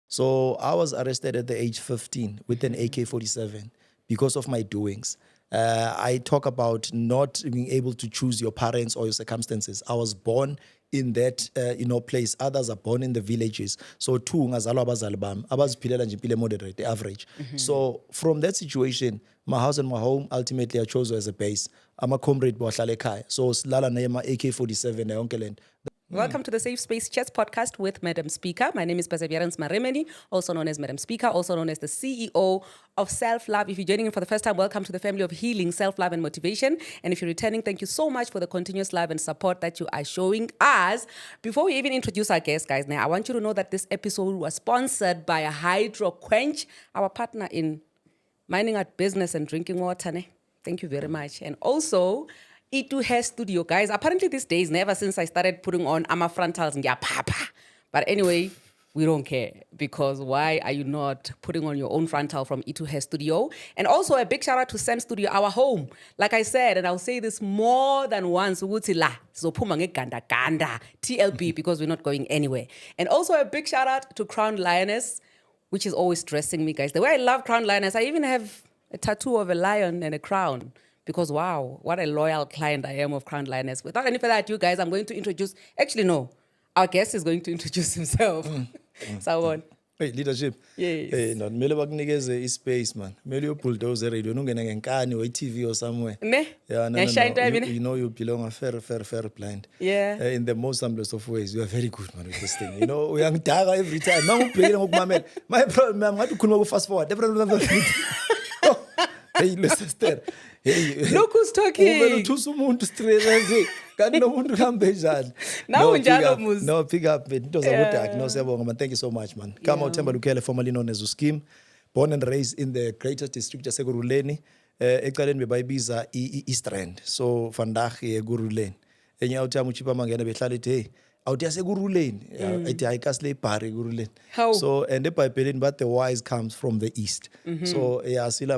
So I was arrested at the age 15 with an AK-47 because of my doings. I talk about not being able to choose your parents or your circumstances. I was born in that place. Others are born in the villages. So two ngazalwa abazali bami abaziphilela nje impilo moderate, the average. So from that situation, my house and my home ultimately I chose as a base. I'm a comrade bohlala ekhaya. So silala nema AK-47 na yonke lento. Welcome to the Safe Space Chats podcast with Madam Speaker. My name is Perseverance Maremeni, also known as Madam Speaker, also known as the CEO of Self-Love. If you're joining in for the first time, welcome to the family of healing, self-love, and motivation. And if you're returning, thank you so much for the continuous love and support that you are showing us. Before we even introduce our guest, guys, now I want you to know that this episode was sponsored by Hydro Quench, our partner in mining out business and drinking water. Ne? Thank you very much. And also, Itu Hair Studio, guys. Apparently these days, never since I started putting on ama frontals and papa. But anyway, we don't care because why are you not putting on your own frontal from Itu Hair Studio? And also a big shout out to Sam Studio, our home. Like I said, and I'll say this more than once, so ganda TLP because we're not going anywhere. And also a big shout out to Crown Lioness, which is always dressing me, guys. The way I love Crown Lioness, I even have a tattoo of a lion and a crown. Because wow, what a loyal client I am of Crown Lioness. Without any further ado, guys, I'm going to introduce, actually no, our guest is going to introduce himself. Sawon. Hey, leadership. Yes. Hey, not mele bakunikeze space, man. Mele bulldozer radio ungena ngenkani or TV or somewhere. Ne? Yeah, no. You know you belong a fair blind. Yeah. In the most humblest of ways, you are very good, man, with this thing. You know, we are daga every time. My problem, I'm going to go fast forward. Hey, listen, hey, look who's talking. No, pick up. No, thank you so much, man. Come out, Themba Lukhele, formerly known as Skeem, born and raised in the greatest district of Seguruleni. Ekaleni bebayibiza East Rand. So vandag Guruleni. Enye awuthi amuchipa mangena behlala hey. Out there, How? So, and the Bible, but the wise comes from the east. So, yeah, you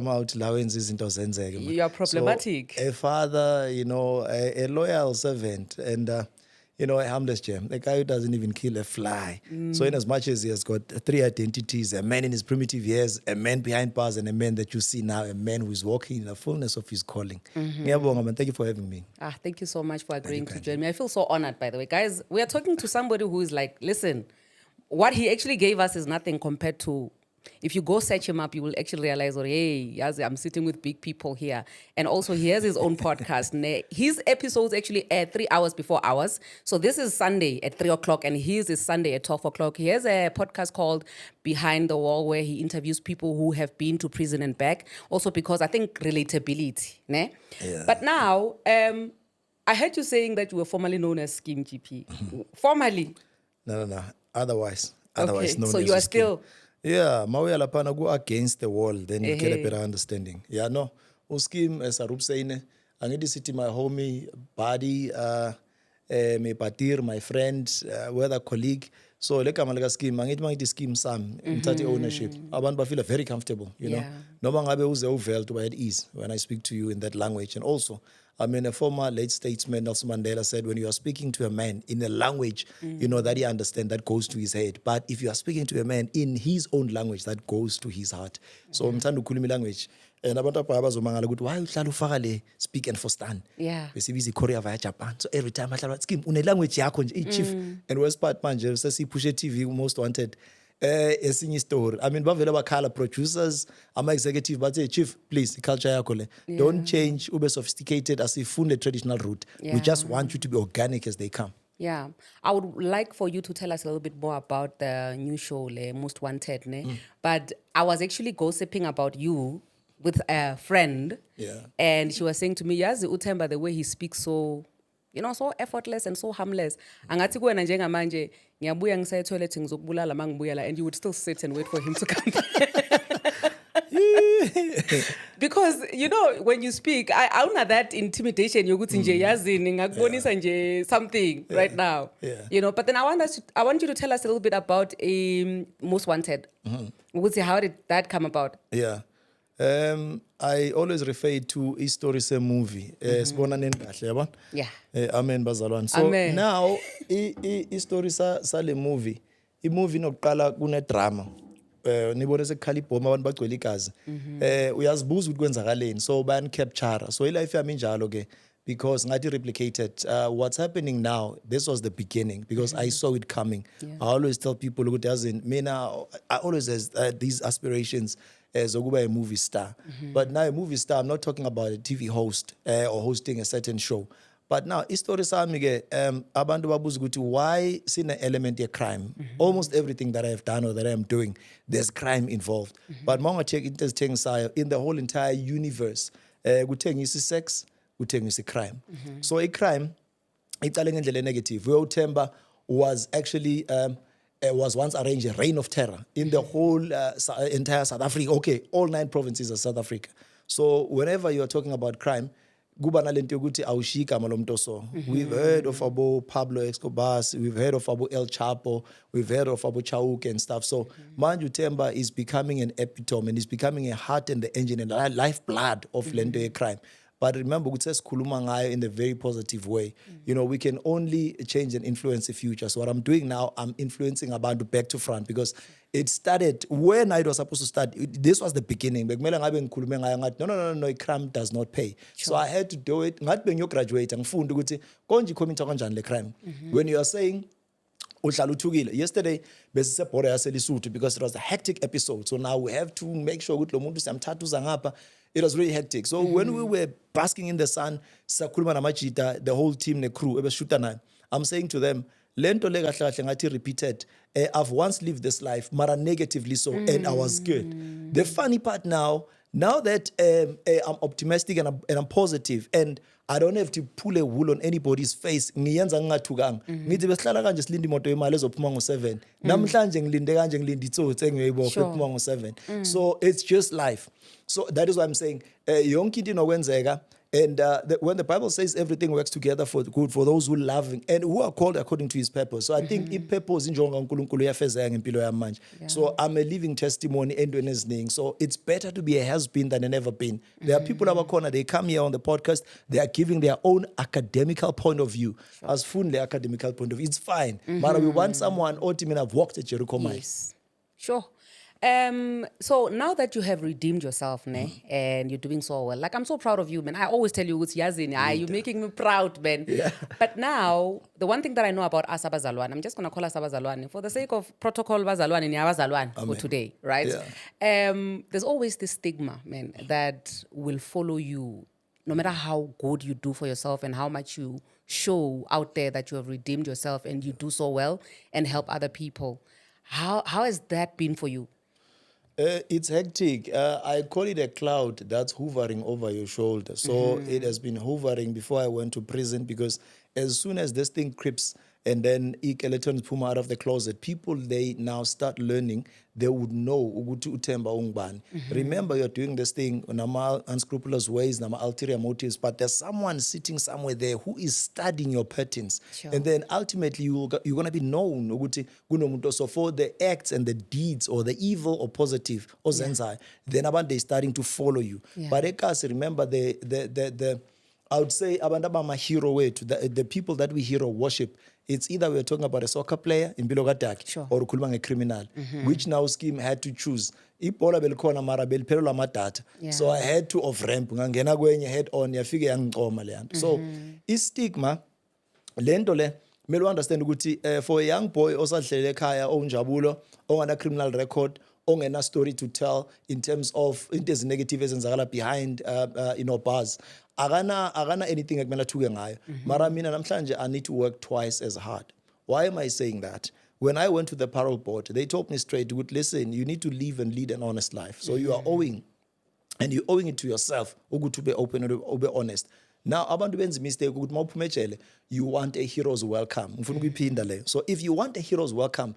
are problematic. So, a father, a loyal servant, and a harmless gem, a guy who doesn't even kill a fly. So, in as much as he has got three identities, a man in his primitive years, a man behind bars, and a man that you see now, a man who is walking in the fullness of his calling. Thank you for having me. Thank you so much for agreeing to join me. I feel so honored, by the way. Guys, we are talking to somebody who is like, listen, what he actually gave us is nothing compared to, if you go search him up, you will actually realize, hey, I'm sitting with big people here. And also he has his own podcast. His episodes actually air 3 hours before ours. So this is Sunday at 3 o'clock and his is Sunday at 12 o'clock. He has a podcast called Behind the Wall where he interviews people who have been to prison and back. Also because I think relatability. Ne? Yeah. But now, I heard you saying that you were formerly known as Skeem GP. Formerly? No. Otherwise Okay, known so as you are Skeem. still... Yeah, Mawia Lapana go against the wall, then you get a better understanding. Yeah, no. Uskim as a Rupseine, I need to see my homie, buddy, my patir, my friend, whether colleague. So like I'm like a scheme, I need my scheme some in ownership. I feel very comfortable, you know. No one have to at ease when I speak to you in that language. And also, I mean, a former late statesman, Nelson Mandela, said, when you are speaking to a man in a language, that he understands, that goes to his head. But if you are speaking to a man in his own language, that goes to his heart. So, I'm trying to kulumi language. And abantu abazomangala ukuthi why uhlala ufaka le speak and forstan. Yeah. Bese bizi Korea via Japan. So every time I hlala Skeem une language yakho nje chief. And worst part manje sesipushe TV most wanted. Esinye story. I mean, bavela bakhala producers, ama executive but say chief, please, culture yakho le. Don't change ube sophisticated as if the traditional route. We just want you to be organic as they come. Yeah. I would like for you to tell us a little bit more about the new show, Most Wanted. But I was actually gossiping about you with a friend. Yeah. And she was saying to me, Yazi Themba, the way he speaks so, so effortless and so harmless. Angathi kuwena njengamanje ngiyabuya ngisaya toilet ngizokubulala mangibuyela and you would still sit and wait for him to come. Because when you speak, I don't have that intimidation yokuthi nje yazini ngakubonisa nje something right now. Yeah. But then I want you to tell us a little bit about Most Wanted. Ukuthi how did that come about? Yeah. I always refer to a story same movie. Yeah. Amen bazalwane. So Amen. now i story sa le movie imovie inokuqala kune-drama. Nibone sekukhala ibhomu abantu bagcwele igazi. Uyazibuza ukuthi kwenzakaleni, so bayanicapture. So ilife yami injalo ke, because ngathi replicated. What's happening now, this was the beginning, because I saw it coming. I always tell people, look, I always have these aspirations as a movie star. But now a movie star, I'm not talking about a TV host or hosting a certain show. But now, history sami ke abantu babuza ukuthi why sine element of crime. Almost everything that I have done or that I am doing, there's crime involved. But manga check into things in the whole entire universe, kuthengisa sex, kuthengisa crime. So a crime, iqale ngendlela negative. Where Themba was actually was once arranged a reign of terror in the whole entire South Africa. Okay, all 9 provinces of South Africa. So whenever you are talking about crime, we've heard of Abu Pablo Escobar, we've heard of Abu El Chapo, we've heard of Abu Chauk and stuff. So Manju Themba is becoming an epitome and is becoming a heart and the engine and the lifeblood of Lento crime. But remember, it says kuluma in a very positive way. You know, we can only change and influence the future. So what I'm doing now, I'm influencing Abantu back to front, because it started when I was supposed to start. This was the beginning. No, crime does not pay. So I had to do it. Graduate crime. When you are saying yesterday, because it was a hectic episode. So now we have to make sure it was really hectic. So when we were basking in the sun, the whole team, the crew, I'm saying to them, repeated, I've once lived this life, mara negatively so, and I was scared. The funny part now that I'm optimistic and I'm positive, and I don't have to pull a wool on anybody's face. Ngiyenza ngingathukanga. Ngithi besihlala kanje silinde imoto yemali ezophuma ngo7. Namhlanje ngilinde kanje ngilinde itsotsi engiyoyiboka ephuma ngo7. So it's just life. So that is why I'm saying yonke into inokwenzeka. And when the Bible says everything works together for good for those who love him and who are called according to his purpose. So I think if purpose injonga uNkulunkulu iyafezeka ngempilo yami manje. So I'm a living testimony endweni eziningi. So it's better to be a has-been than a never been. There are people abakhona, they come here on the podcast, they are giving their own academical point of view. As fun the academical point of view, it's fine. But we want someone, I've walked at Jericho Mine. Yes. Sure. So now that you have redeemed yourself, and you're doing so well, like I'm so proud of you, man. I always tell you, it's Yazini, you're making me proud, man. Yeah. But now, the one thing that I know about us Abazalwan, I'm just going to call us Abazalwan for the sake of protocol Bazalwan and Abazalwan for today, right? Yeah. There's always this stigma, man, that will follow you no matter how good you do for yourself and how much you show out there that you have redeemed yourself and you do so well and help other people. How has that been for you? It's hectic. I call it a cloud that's hovering over your shoulder. So it has been hovering before I went to prison, because as soon as this thing creeps and then skeletons come out of the closet, people, they now start learning, they would know ukuthi uThemba ungubani. Remember, you're doing this thing in unscrupulous ways, ulterior motives, but there's someone sitting somewhere there who is studying your patterns. Sure. And then ultimately you're going to be known ukuthi kunomuntu. So for the acts and the deeds, or the evil or positive, or zenzai, then abantu, they're starting to follow you. But remember the I would say my hero way to the people that we hero worship. It's either we're talking about a soccer player in Bilogadak or a criminal, which now Skeem had to choose. So I had to off-ramp. Head on. So is stigma, lento mele understand ukuthi for a young boy osadlele ekhaya onjabulo ongana criminal record ongena story to tell in terms of into negative ezenzakala behind bars, akana anything ekumele athuke ngayo. Mara mina namhlanje I need to work twice as hard. Why am I saying that? When I went to the parole board, they told me straight, listen, you need to live and lead an honest life. So you are owing, and you're owing it to yourself, to be open and be honest. Now, abantu benza mistake ukuthi mawuphumejele, you want a hero's welcome. So if you want a hero's welcome,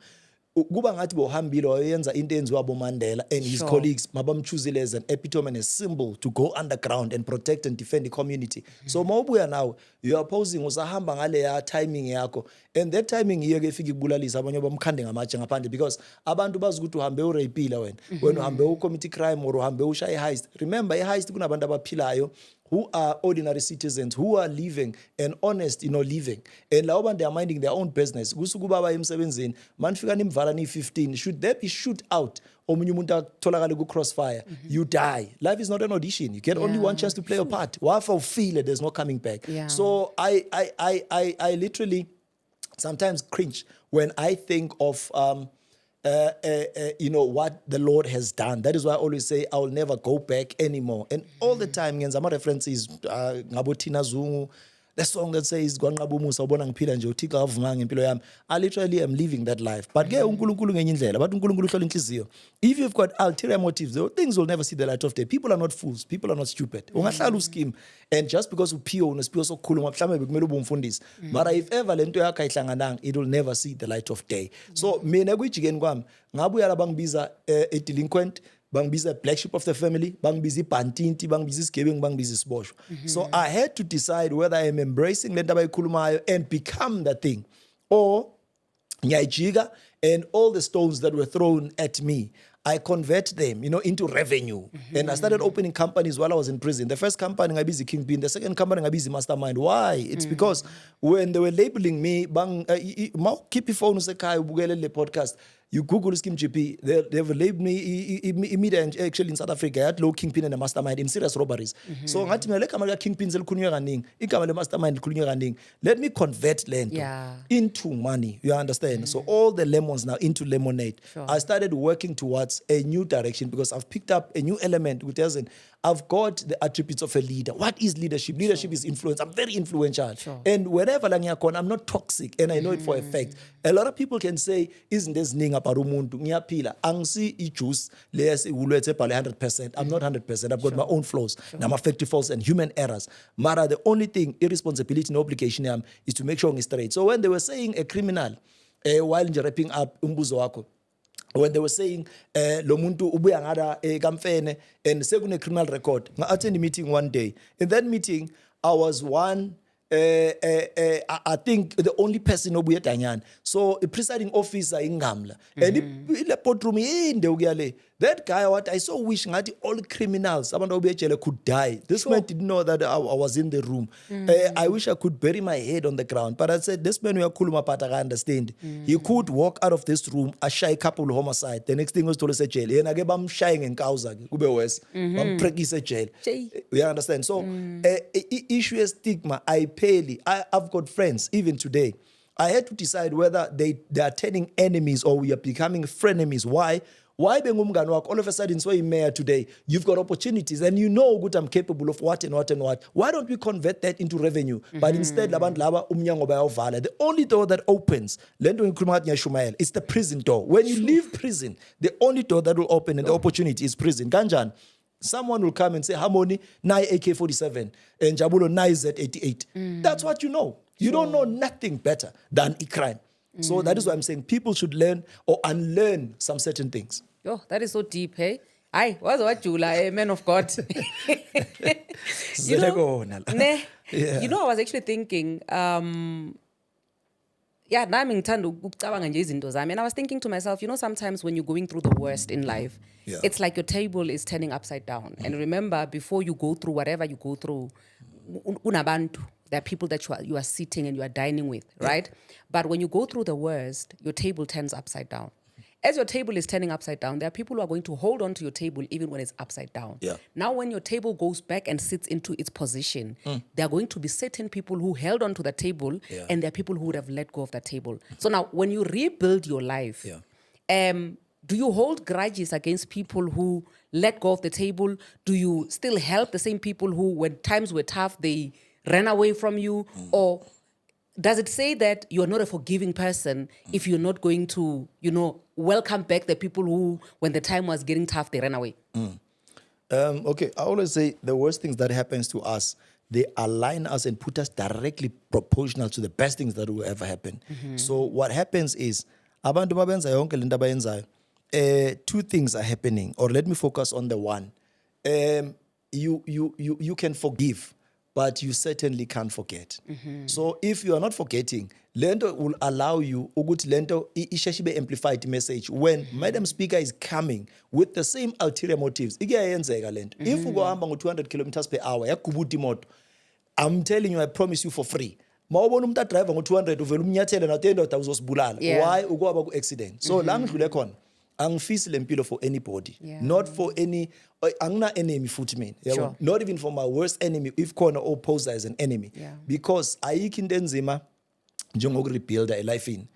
kuba ngathi bohambile wayenza into enziwa boMandela and his colleagues mabamchoosile as an epitome and a symbol to go underground and protect and defend the community. So mawubuya now, you are posing usahamba ngale ya timing yakho, and that timing iyeke ifike ibulalisa abanye bamkhande ngamatshe ngaphandle, because abantu bazi ukuthi uhambe urapile wena, when uhambe ucommit crime or uhambe ushaye heist. Remember, heist kunabantu abaphilayo who are ordinary citizens, who are living an honest, living. And lao bantu, they are minding their own business. Kusuku baba emsebenzini, manifika nimvala ni 15. Should there be shoot out? Omunye umuntu atholakale ku crossfire, you die. Life is not an audition. You get only one chance to play your part. Wafa feel it, there's no coming back. Yeah. So I literally sometimes cringe when I think of what the Lord has done. That is why I always say I will never go back anymore. And all the time, ngenza references ngabo Thina Zungu, the song that says "Gwanqaba umusa ubona ngiphila nje uThixo akavumanga impilo yami." I literally am living that life. But ke uNkulunkulu ngenye indlela, but uNkulunkulu uhlola inhliziyo. If you've got ulterior motives, things will never see the light of day. People are not fools. People are not stupid. Ungahlala uSkeem, and just because uphiwo unesiphiwo sokukhuluma mhlawumbe bekumele ube umfundisi. Mara if ever lento yakho ayihlangananga, it will never see the light of day. So mina kujikeni kwami ngabuya labangibiza a delinquent, bangibiza black sheep of the family, bangibiza ibhantinti, bangibiza isigebengu, bangibiza isiboshwa. So I had to decide whether I am embracing lento abayikhulumayo and become that thing, or ngiyajika and all the stones that were thrown at me, I convert them, into revenue. And I started opening companies while I was in prison. The first company I busy Kingpin, the second company I busy Mastermind. Why? It's because when they were labeling me, keep your phone the podcast. You Google Skeem GP, they've labeled me immediately actually in South Africa. I had low Kingpin and a Mastermind in serious robberies. So ngathi mina lekama Kingpins elikhulunywa kaningi, igama le Mastermind elikhulunywa kaningi. Let me convert lento into money. You understand? So all the lemons now into lemonade. Sure. I started working towards a new direction because I've picked up a new element which doesn't. I've got the attributes of a leader. What is leadership? Leadership is influence. I'm very influential. And wherever I'm not toxic, and I know it for a fact. A lot of people can say, isn't this ning about umuntu? Ngiyapila. Angsi ijuice leyes ulwethe pale 100%. I'm not 100%. I've got my own flaws. I'm affected faults and human errors. Mara, the only thing, irresponsibility and obligation is to make sure I'm straight. So when they were saying a criminal, while wrapping up umbuzo wako, when they were saying lo muntu ubuya ngada kamfene and sekune criminal record, nga attend a meeting one day. In that meeting I was one I think the only person obuye danyana. So a presiding officer in Gamla and in the courtroom that guy, what I so wish all criminals could die. This man didn't know that I was in the room. I wish I could bury my head on the ground. But I said, this man we are cool, I understand. He could walk out of this room, a shy couple homicide. The next thing was to say jail. And I gave him shying in Kauza, Ube West. I'm preggy jail. You understand? So issue is stigma. I've got friends even today. I had to decide whether they are turning enemies or we are becoming frenemies. Why? Why all of a sudden, so in mayor today, you've got opportunities and you know good I'm capable of what and what and what. Why don't we convert that into revenue? But instead, the only door that opens, it's the prison door. When you leave prison, the only door that will open and the opportunity is prison. Ganjan, someone will come and say, Harmony, Nai AK-47 and Jabulo Nai Z88. That's what you know. You don't know nothing better than a crime. So that is why I'm saying people should learn or unlearn some certain things. Oh, that is so deep, hey? Aye, what's what you like, man of God? You know, I was actually thinking, and I was thinking to myself, sometimes when you're going through the worst in life, it's like your table is turning upside down. And remember, before you go through whatever you go through, unabantu. There are people that you are sitting and you are dining with, right? But when you go through the worst, your table turns upside down. As your table is turning upside down, there are people who are going to hold on to your table even when it's upside down. Now, when your table goes back and sits into its position, there are going to be certain people who held on to the table and there are people who would have let go of the table. So now, when you rebuild your life, do you hold grudges against people who let go of the table? Do you still help the same people who, when times were tough, they ran away from you? Or does it say that you're not a forgiving person if you're not going to, welcome back the people who, when the time was getting tough, they ran away? Okay, I always say the worst things that happens to us, they align us and put us directly proportional to the best things that will ever happen. So what happens is, two things are happening, or let me focus on the one. You can forgive, but you certainly can't forget. So if you are not forgetting, lento will allow you ukuthi lento isheshe be amplified message when Madam Speaker is coming with the same ulterior motives. Ikuyenzeka lento. If ugohamba ngo 200 kilometers per hour yagubuta imoto, I'm telling you, I promise you for free. Mawubona umuntu adriver ngo 200 uvela umnyathele nathi endoda uzosibulala. Why ukwaba ku accident? So la ngidlule khona angifisi lempilo for anybody, not for any angina enemy futhi mina. Sure. Not even for my worst enemy if khona opposer as an enemy. Because ayikho into enzima njengokurebuilda a life in.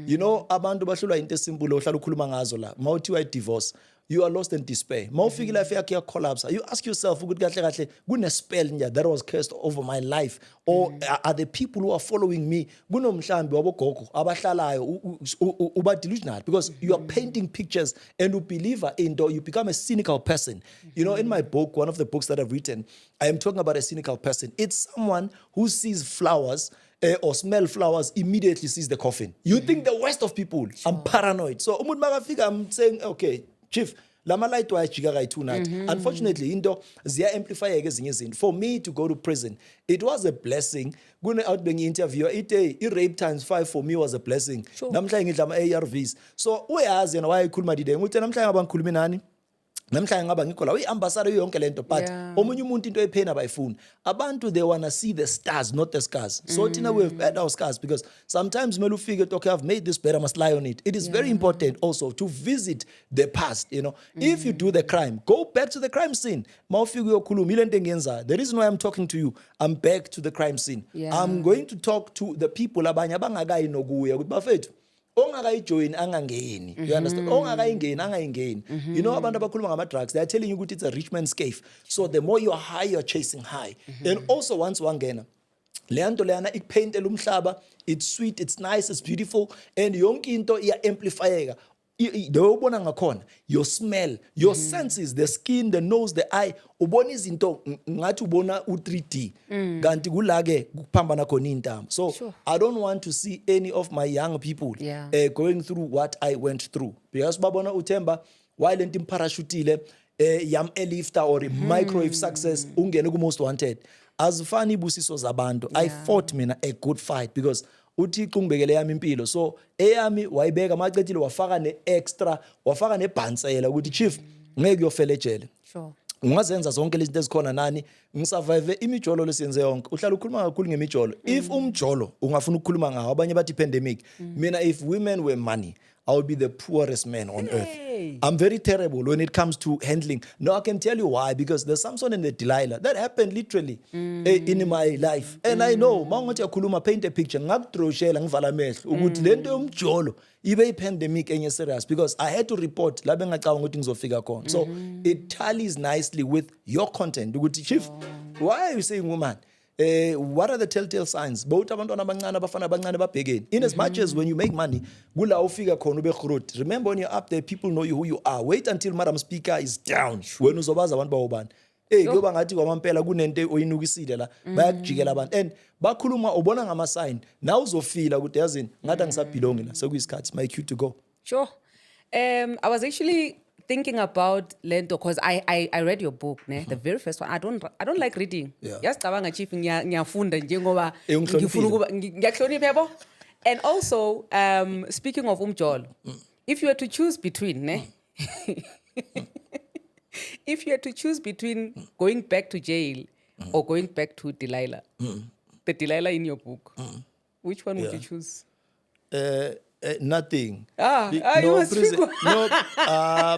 You know, abantu bahlulwa into esimple ohlala ukhuluma ngazo la. Mawuthiwa divorce, you are lost in despair. Mawufika life yakhe ya collapse. You ask yourself ukuthi kahle kahle kune spell nje that was cursed over my life, or are the people who are following me kunomhlambi wabogogo abahlalayo uba delusional because you are painting pictures and you believe into, you become a cynical person. You know, in my book, one of the books that I've written, I am talking about a cynical person. It's someone who sees flowers or smell flowers, immediately sees the coffin. You think the worst of people. Sure. I'm paranoid. So umuntu makafika, I'm saying, okay, chief, lama light wajika right tonight. Unfortunately, into ziya amplify ezinye izinto. For me to go to prison, it was a blessing. Gune out being interviewer, rape times 5 for me was a blessing. Sure. Namhlanje ngidla ama ARVs. So uyazi yena why ikhuluma dide. Nguthe namhlanje abangikhulumi nani? Namhlanje ngaba ngikhola uyiambassador yonke lento, but omunye umuntu into ephena bayifuna. Abantu they wanna see the stars, not the scars. So tina we've had our scars because sometimes melu figure okay, I've made this better, I must lie on it. It is very important also to visit the past, you know. If you do the crime, go back to the crime scene. The reason why I'm talking to you, I'm back to the crime scene. I'm going to talk to the people abanye abangakayi nokuya ukuthi bafethu ongakayijoin angangeni. You understand? Ongakayingeni angayingeni. You know abantu abakhuluma ngama drugs, they are telling you ukuthi it's a rich man's cave. So the more you are high, you're chasing high. And also once wangena leyanto leyana ikupaintela umhlaba, it's sweet, it's nice, it's beautiful, and yonke into iya amplifyeka. Ubona ngakhona, your smell, your senses, the skin, the nose, the eye, ubona izinto ngathi ubona u3D. Kanti kulake kuphambana khona intamo. So I don't want to see any of my young people going through what I went through. Because babona uThemba while lento imparachutile yam elifta or microwave success ungene ku most wanted. Azifani ibusiso zabantu. I fought mina a good fight because uThixo ungibekele yami impilo. So eyami wayibeka macethile wafaka ne-extra, wafaka nebhansela ukuthi chief ngeke uyofela ejele. Sure. Ungazenza zonke lezi zinto ezikhona nani ngisurvive imijolo lesiyenze yonke. Uhlala ukhuluma kakhulu ngemijolo. If umjolo ungafuna ukukhuluma ngawo abanye bathi pandemic. Mina if women were money, I would be the poorest man on earth. I'm very terrible when it comes to handling. No, I can tell you why. Because the Samson and the Delilah, that happened literally in my life. And I know, mangothi yakhuluma paint a picture, ngakudroshela ngivala amehlo ukuthi lento yomjolo ibe pandemic enye serious because I had to report la bengacabanga ukuthi ngizofika khona. So it tallies nicely with your content. Ukuthi chief, why are you saying woman? What are the telltale signs? Both abantwana abancane abafana abancane babhekeni. In as much as when you make money, kula ufika khona ube growth. Remember when you're up there, people know you who you are. Wait until Madam Speaker is down. When uzobaza abantu bawobani. Kuyoba ngathi kwamampela kunento oyinukisile la. Bayakujikela abantu. And bakhuluma ubona ngama sign. Now uzofila ukuthi yazini ngathi angisabelongi la. Sekuyisikhathi my cue to go. Sure. I was actually thinking about lento because I read your book, ne? The very first one. I don't like reading. Yasicabanga chief ngiyafunda njengoba ngifuna ukuba ngiyahlonipha yabo. And also speaking of umjolo, if you were to choose between, ne? If you had to choose between going back to jail or going back to Delilah, the Delilah in your book, which one would you choose? Nothing. No,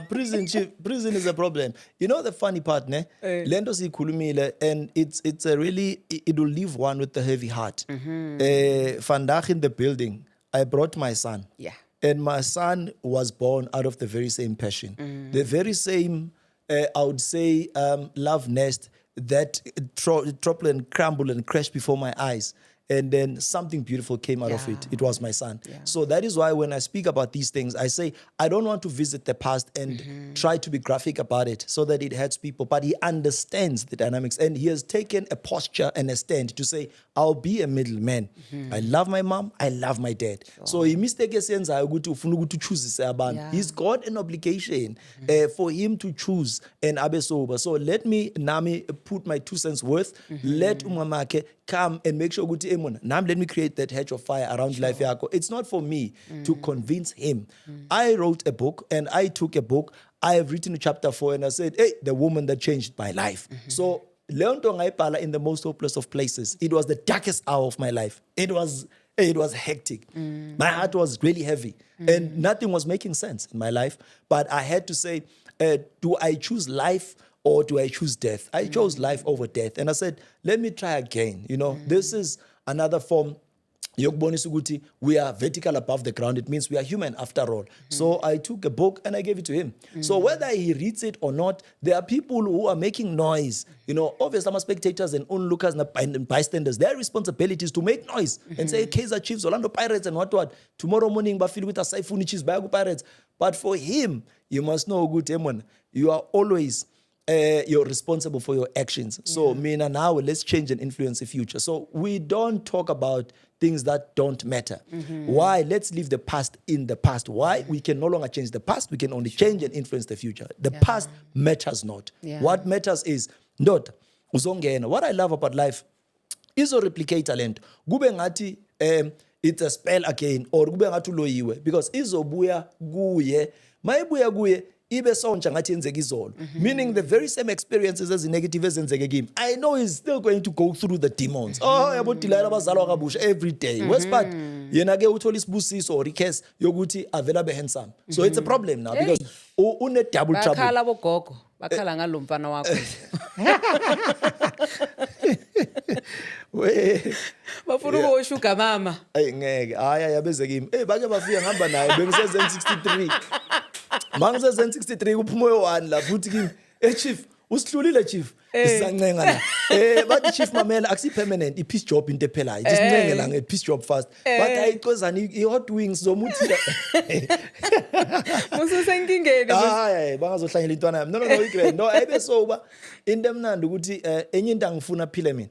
prison. Prison is a problem. You know the funny part, ne? Lendo si kulumile, and it's a really it will leave one with a heavy heart. Vandaag in the building, I brought my son. Yeah. And my son was born out of the very same passion, the very same, I would say, love nest that toppled and crumbled and crashed before my eyes. and then something beautiful came out of it. It was my son. So that is why when I speak about these things, I say I don't want to visit the past and try to be graphic about it so that it hurts people, but he understands the dynamics, and he has taken a posture and a stand to say, I'll be a middleman. I love my mom, I love my dad. So he mistake esenzayo ukuthi ufuna ukuthi choose abantu. He's got an obligation for him to choose and abe sober. So let me nami put my 2 cents worth. Let umamake come and make sure ukuthi nam let me create that hedge of fire around life yako. It's not for me to convince him. I wrote a book and I took a book. I have written chapter 4 and I said, hey, the woman that changed my life. So Leonto ngaibhala in the most hopeless of places. It was the darkest hour of my life. It was hectic. My heart was really heavy and nothing was making sense in my life. But I had to say, do I choose life or do I choose death? I chose life over death. And I said, let me try again. This is another form. Yokubonisa ukuthi we are vertical above the ground. It means we are human after all. So I took a book and I gave it to him. So whether he reads it or not, there are people who are making noise. Obviously, some spectators and onlookers and bystanders, their responsibility is to make noise and say, Kaizer Chiefs, Orlando Pirates, and what. Tomorrow morning, Bafili with a Saifuni Chiefs, Bayagu Pirates. But for him, you must know, good Emon, you are always you're responsible for your actions. So, Mina, now let's change and influence the future. So we don't talk about things that don't matter. Why? Let's leave the past in the past. Why? We can no longer change the past. We can only change and influence the future. The past matters not. What matters is not uzongena. What I love about life is a replicate talent. Kube ngathi it's a spell again, or kube ngathi uloyiwe, because izobuya kuye. Mayibuya kuye ibe sontsha ngathi yenzeka izolo. Meaning the very same experiences as negative ezenzeke kimi, I know he's still going to go through the demons. Yabo Delilah abazalwa kabusha every day. West part yena ke uthola isibusiso or icase yokuthi avela be handsome. So it's a problem now because une double trouble. Bakhala bogogo, bakhala ngalo mfana wakho. Bafuna ukoshuka mama. Ngeke. Yabeze kimi. Bake bafika ngihamba naye bengiseze 63. Mangise 63 kuphume one la futhi kimi. Chief, usihlulile chief. Isancenga la. Bathi chief mamela akusi permanent i-peace job into ephelayo. Isincenge la nge-peace job fast. But ayicozana i-hot wings zomuthi la. Mususenkingeni. Bangazohlanyela intwana yami. No, igreat. No, ayibe soba. Into emnandi ukuthi enye into angifuna phile mina.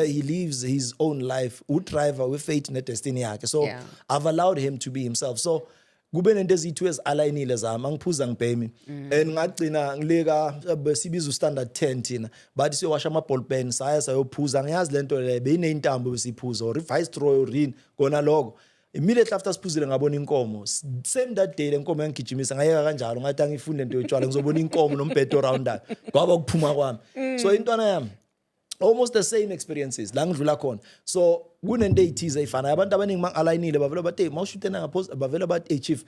He lives his own life. Udriver with faith in destiny yakhe. So I've allowed him to be himself. So kube nento ezithu ezialign zami angiphuza ngibhemi and ngagcina ngileka besibiza standard 10 thina bathi siyowasha ama ball pen saya sayophuza ngiyazi lento le beyinentambo besiphuza or vice throw or in kona lokho immediately after siphuzile ngabona inkomo same that day lenkomo yangigijimisa ngayeka kanjalo ngathi angifunde into yotshwala ngizobona inkomo nombhedo around that kwaba kuphuma kwami so intwana yami almost the same experiences la ngidlula khona so kunento ezithize ifana abantu abaningi mangaligninile bavela bathi mawushutena ngaphost bavela bathi chief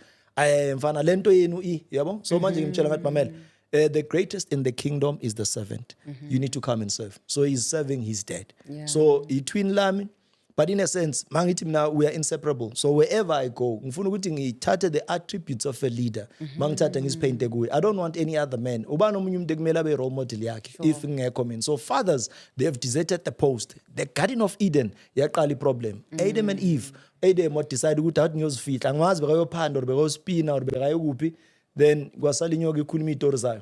mfana lento yenu yabo so manje ngimtshela ngathi mamela the greatest in the kingdom is the servant. You need to come and serve. So he's serving his dad. So he twin lami. But in a sense, now we are inseparable. So wherever I go, ngithathe the attributes of a leader. I don't want any other man. Role model if so fathers, they have deserted the post. The Garden of Eden, yaqali problem. Adam and Eve, Adam decide ukuthi athi ngiyozifihla. Angazi bekayophanda or bekayospina or bekayokuphi. Then kwasalinyoka ikhuluma izitori zayo.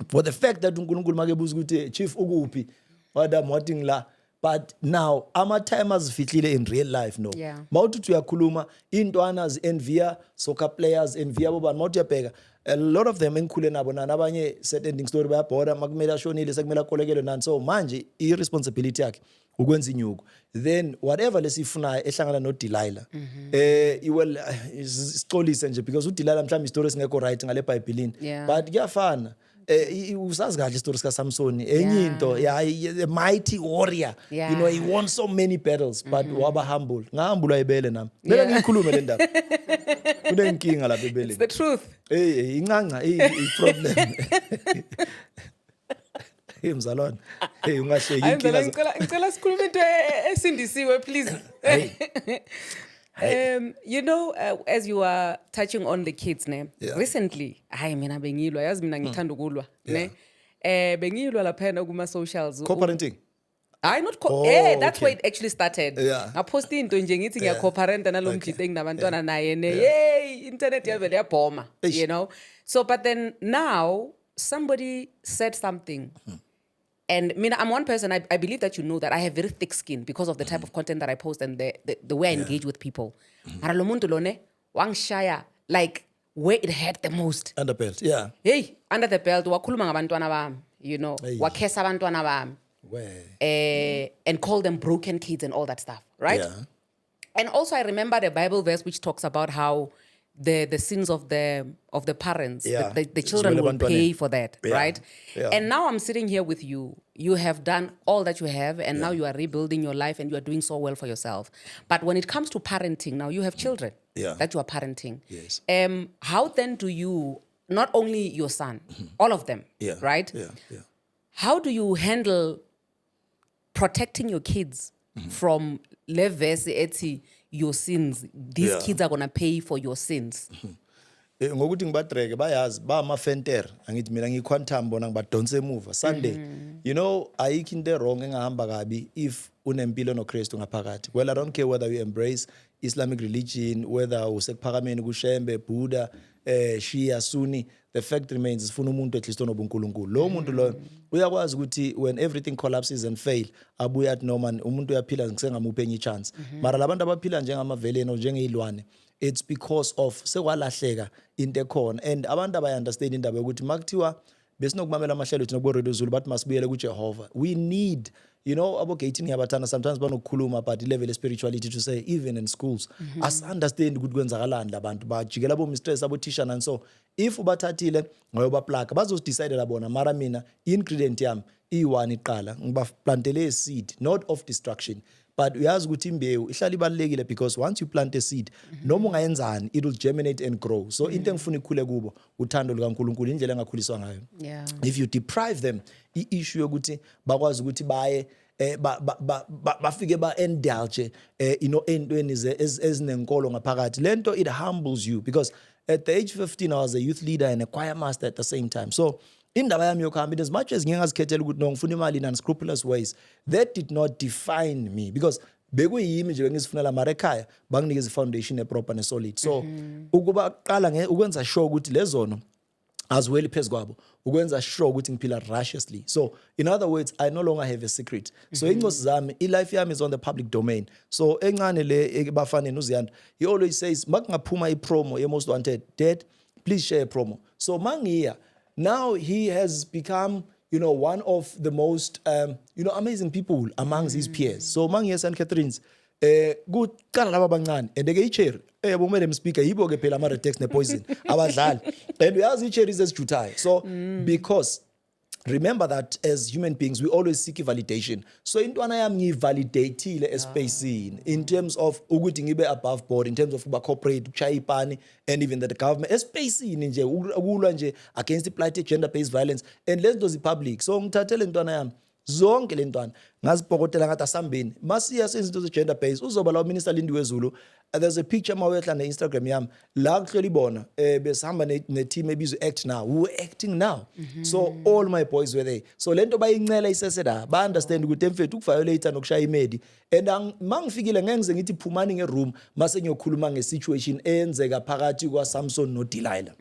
For the fact that uNkulunkulu makebuza ukuthi chief ukuphi, madam wathi ngila. But now, ama-time azifihlile in real life, no. Mawuthi uyakhuluma, intwana envia soccer players, envia bobani, mawuthi uyabheka. A lot of them engikhule nabo nabanye set ending story bayabhoda makumele ashonile sekumele akolekele nani. So manje i-responsibility yakhe ukwenza inyuko. Then whatever lesifunayo ehlangana no Delilah. Iwell isixolise nje because uDelilah mhlawumbe istory singekho right ngale eBhayibhelini. But kuyafana. Usazi kahle stories ka Samson enye into a mighty warrior he won so many battles but waba humble ngahambula ibele nami ngeke ngikhulume le ndaba kunenkinga lapha ebeleni. It's the truth. Incanca problem mzalwane ungahleki inkinga ngicela sikhulume into esindisiwe please. You know, as you are touching on the kids, recently, mina bengilwa, yazi mina ngithanda ukulwa, bengilwa laphana kuma socials. Co-parenting? I not that's where it actually started. Yeah. I posted into njengithi ngiyakho-parenta nalo mjite nginabantwana naye internet yavele yabhoma, you know. So but then now somebody said something. And Mina, I'm one person, I believe that you know that I have very thick skin because of the type of content that I post and the way I engage with people. Mara lo muntu lone wangishaya like where it hurt the most. Under belt, yeah. Hey, under the belt, wakhuluma ngabantwana bami, you know, wakhesa abantwana bami. And call them broken kids and all that stuff, right? Yeah. And also I remember the Bible verse which talks about how the sins of the parents, the children will pay for that, right? Yeah. And now I'm sitting here with you. You have done all that you have, and now you are rebuilding your life, and you are doing so well for yourself. But when it comes to parenting, now you have children that you are parenting. Yes. How then do you, not only your son, all of them, right? Yeah. How do you handle protecting your kids from your sins? These kids are gonna pay for your sins. Ngokuthi ngibadrage bayazi ba amafenter angithi mina ngiquantum bona ngibadonse emuva Sunday. You know, ayikho into wrong engahamba kabi if unempilo noKristu ngaphakathi. Well, I don't care whether you embrace Islamic religion, whether usekuphakameni kuShembe, Buddha, Shia, Sunni, the fact remains sifuna umuntu at least onobunkulunkulu. Lo muntu lo uyakwazi ukuthi when everything collapses and fail abuya at Norman umuntu uyaphila ngisengamuphe enye chance. Mara labantu abaphila njengamaveleni o njengezilwane, it's because of sekwalahleka into ekhona, and abantu abayi understand indaba ukuthi makuthiwa besinokumamela amahlelo ethu nokubo Zulu but masibuyele kuJehova. We need, you know, abo gating yabathana sometimes banokukhuluma about the level of spirituality to say even in schools as understand ukuthi kwenzakalani labantu bajikela bo mistress abo teacher and so if ubathathile ngoba plaka bazodecide labona mara mina ingredient yami i1 iqala ngibaplantele seed not of destruction. But uyazi ukuthi imbewu ihlala ibalekile because once you plant a seed noma ungayenzani it will germinate and grow. So into engifuna ikhule kubo uthando lukaNkulunkulu indlela engakhuliswa ngayo. If you deprive them issue yokuthi bakwazi ukuthi baye bafike ba-indulge entweni ezinenkolo ngaphakathi. Lento it humbles you because at the age 15 I was a youth leader and a choir master at the same time. So indaba yami yokuhamba, as much as ngingazikhethela ukuthi no ngifuna imali in unscrupulous ways, that did not define me because bekuyimi nje ngizifunela mara ekhaya banginikeza foundation eproper ne solid. So ukuba qala ukwenza sure ukuthi lezono as well phezu kwabo ukwenza sure ukuthi ngiphila righteously. So in other words, I no longer have a secret. So ingozi zami life yami is on the public domain. So encane le bafaneni uZiyanda, he always says makungaphuma ipromo ye-most wanted, Dad, please share a promo. So mangiya now he has become, you know, one of the most, you know, amazing people amongst his peers. So mangiya St. Catherine's, good kala laba bancane and ke icherry yabo Madam Speaker yibo ke phela ama text ne poison abadlali and uyazi icherry is esijuthayo. So because remember that as human beings we always seek validation. So intwana yami ngivalidateile espacing in terms of ukuthi ngibe above board, in terms of kuba corporate ukuchaya ipani and even that the government espacing nje ukulwa nje against the plight gender based violence and lento zi public. So ngithathele intwana yami zonke lentwana ngazipokotela ngathi asambeni masiya sezinto ze gender based uzoba la minister Lindiwe Zulu. There's a picture mawehla na Instagram yami la kuhleli bona besihamba ne team ebizwe act now, we were acting now. So all my boys were there. So lento bayincela iseseda ba understand ukuthi emfethu ukuviolate nokushaya imedi and mangifikile ngengize ngithi phumani ngeroom mase ngiyokhuluma ngesituation eyenzeka phakathi kwa Samson no Delilah.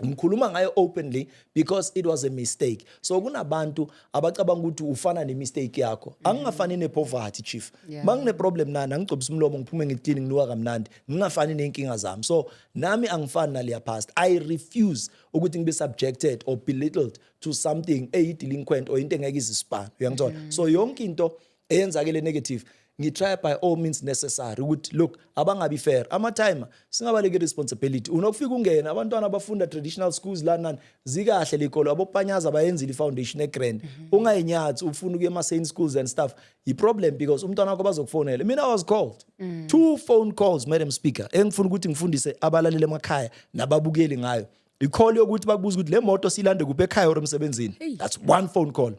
Ngikhuluma ngayo openly because it was a mistake. So kunabantu abacabanga ukuthi ufana ne mistake yakho. Angingafani ne poverty chief. Mangine problem nana ngicobisa umlomo ngiphume ngiclean nginuka kamnandi ngingafani nenkinga zami. So nami angifani naleya past. I refuse ukuthi ngibe subjected or belittled to something delinquent or into engeke izispan. Uyangithola? So yonke into eyenzakele negative ngitry by all means necessary ukuthi look abangabi fair ama-time singabaleke responsibility. Unokufika ungena abantwana abafunda traditional schools lana zikahle likolo abopanyaza bayenzile ifoundation egrand ungayinyathi ufuna ukuya ema-sane schools and stuff. I-problem because umntwana wakho bazokufonela. Mina I was called 2 phone calls, Madam Speaker, engifuna ukuthi ngifundise abalaleli emakhaya nababukeli ngayo. I-call yokuthi bakubuza ukuthi le moto silande kuphi ekhaya or emsebenzini. That's one phone call.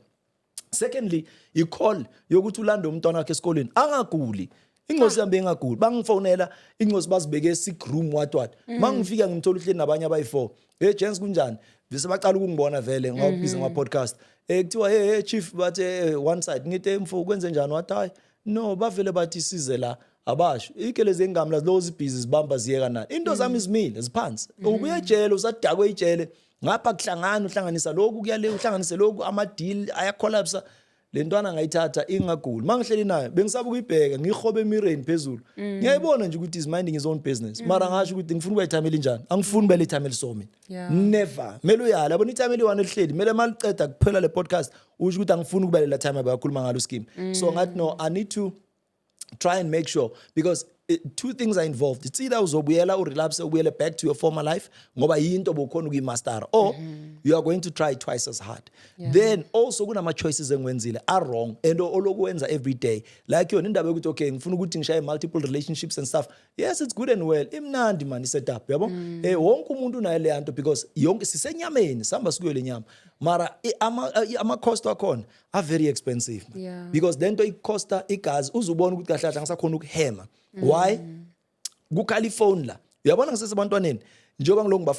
Secondly, i-call yokuthi ulande umntwana wakhe esikoleni angaguli Ingozi yami bengaguli bangifonela ingozi bazibeke sick room what mangifika ngimthola uhleli nabanye abayi4 James kunjani bese baqala ukungibona vele ngawubhiza ngwa podcast kuthiwa hey chief but one side ngithi mfo kwenze njani wathi hayi no bavele bathi size la abasho ikeleze engamla lozi busy zibamba ziyeka nani into zami izimile ziphansi ubuye ejele usadakwe ejele ngapha kuhlangana uhlanganisa lokhu kuyale uhlanganise lokhu ama deal aya collapse lentwana ngayithatha ingaguli mangihleli nayo bengisaba ukuyibheka ngihobe emireni phezulu ngiyayibona nje ukuthi is minding his own business mara ngasho ukuthi ngifuna ukuyithamela njani angifuni bele ithamela so mina never mele uyala yabona ithamela iwane lihleli mele maliceda kuphela le podcast usho ukuthi angifuni ukubalela time abakhuluma ngalo Skeem so ngathi no I need to try and make sure because two things are involved. It's either uzobuyela or relapse ubuyele back to your former life ngoba yinto bokhona ukuyimaster or you are going to try twice as hard. Then also kunama choices engwenzile are wrong and olokwenza every day. Like yona indaba ukuthi okay ngifuna ukuthi ngishaye multiple relationships and stuff. Yes, it's good and well. Imnandi man setup yabo. Wonke umuntu unayo le nto because yonke sisenyameni samba sikuyele nyama. Mara ama cost akhona are very expensive. Because lento icosta igazi uzubona ukuthi kahle kahle ngisakhona ukuhema. Why? Kukhala ifone la. Uyabona ngisesebantwaneni njengoba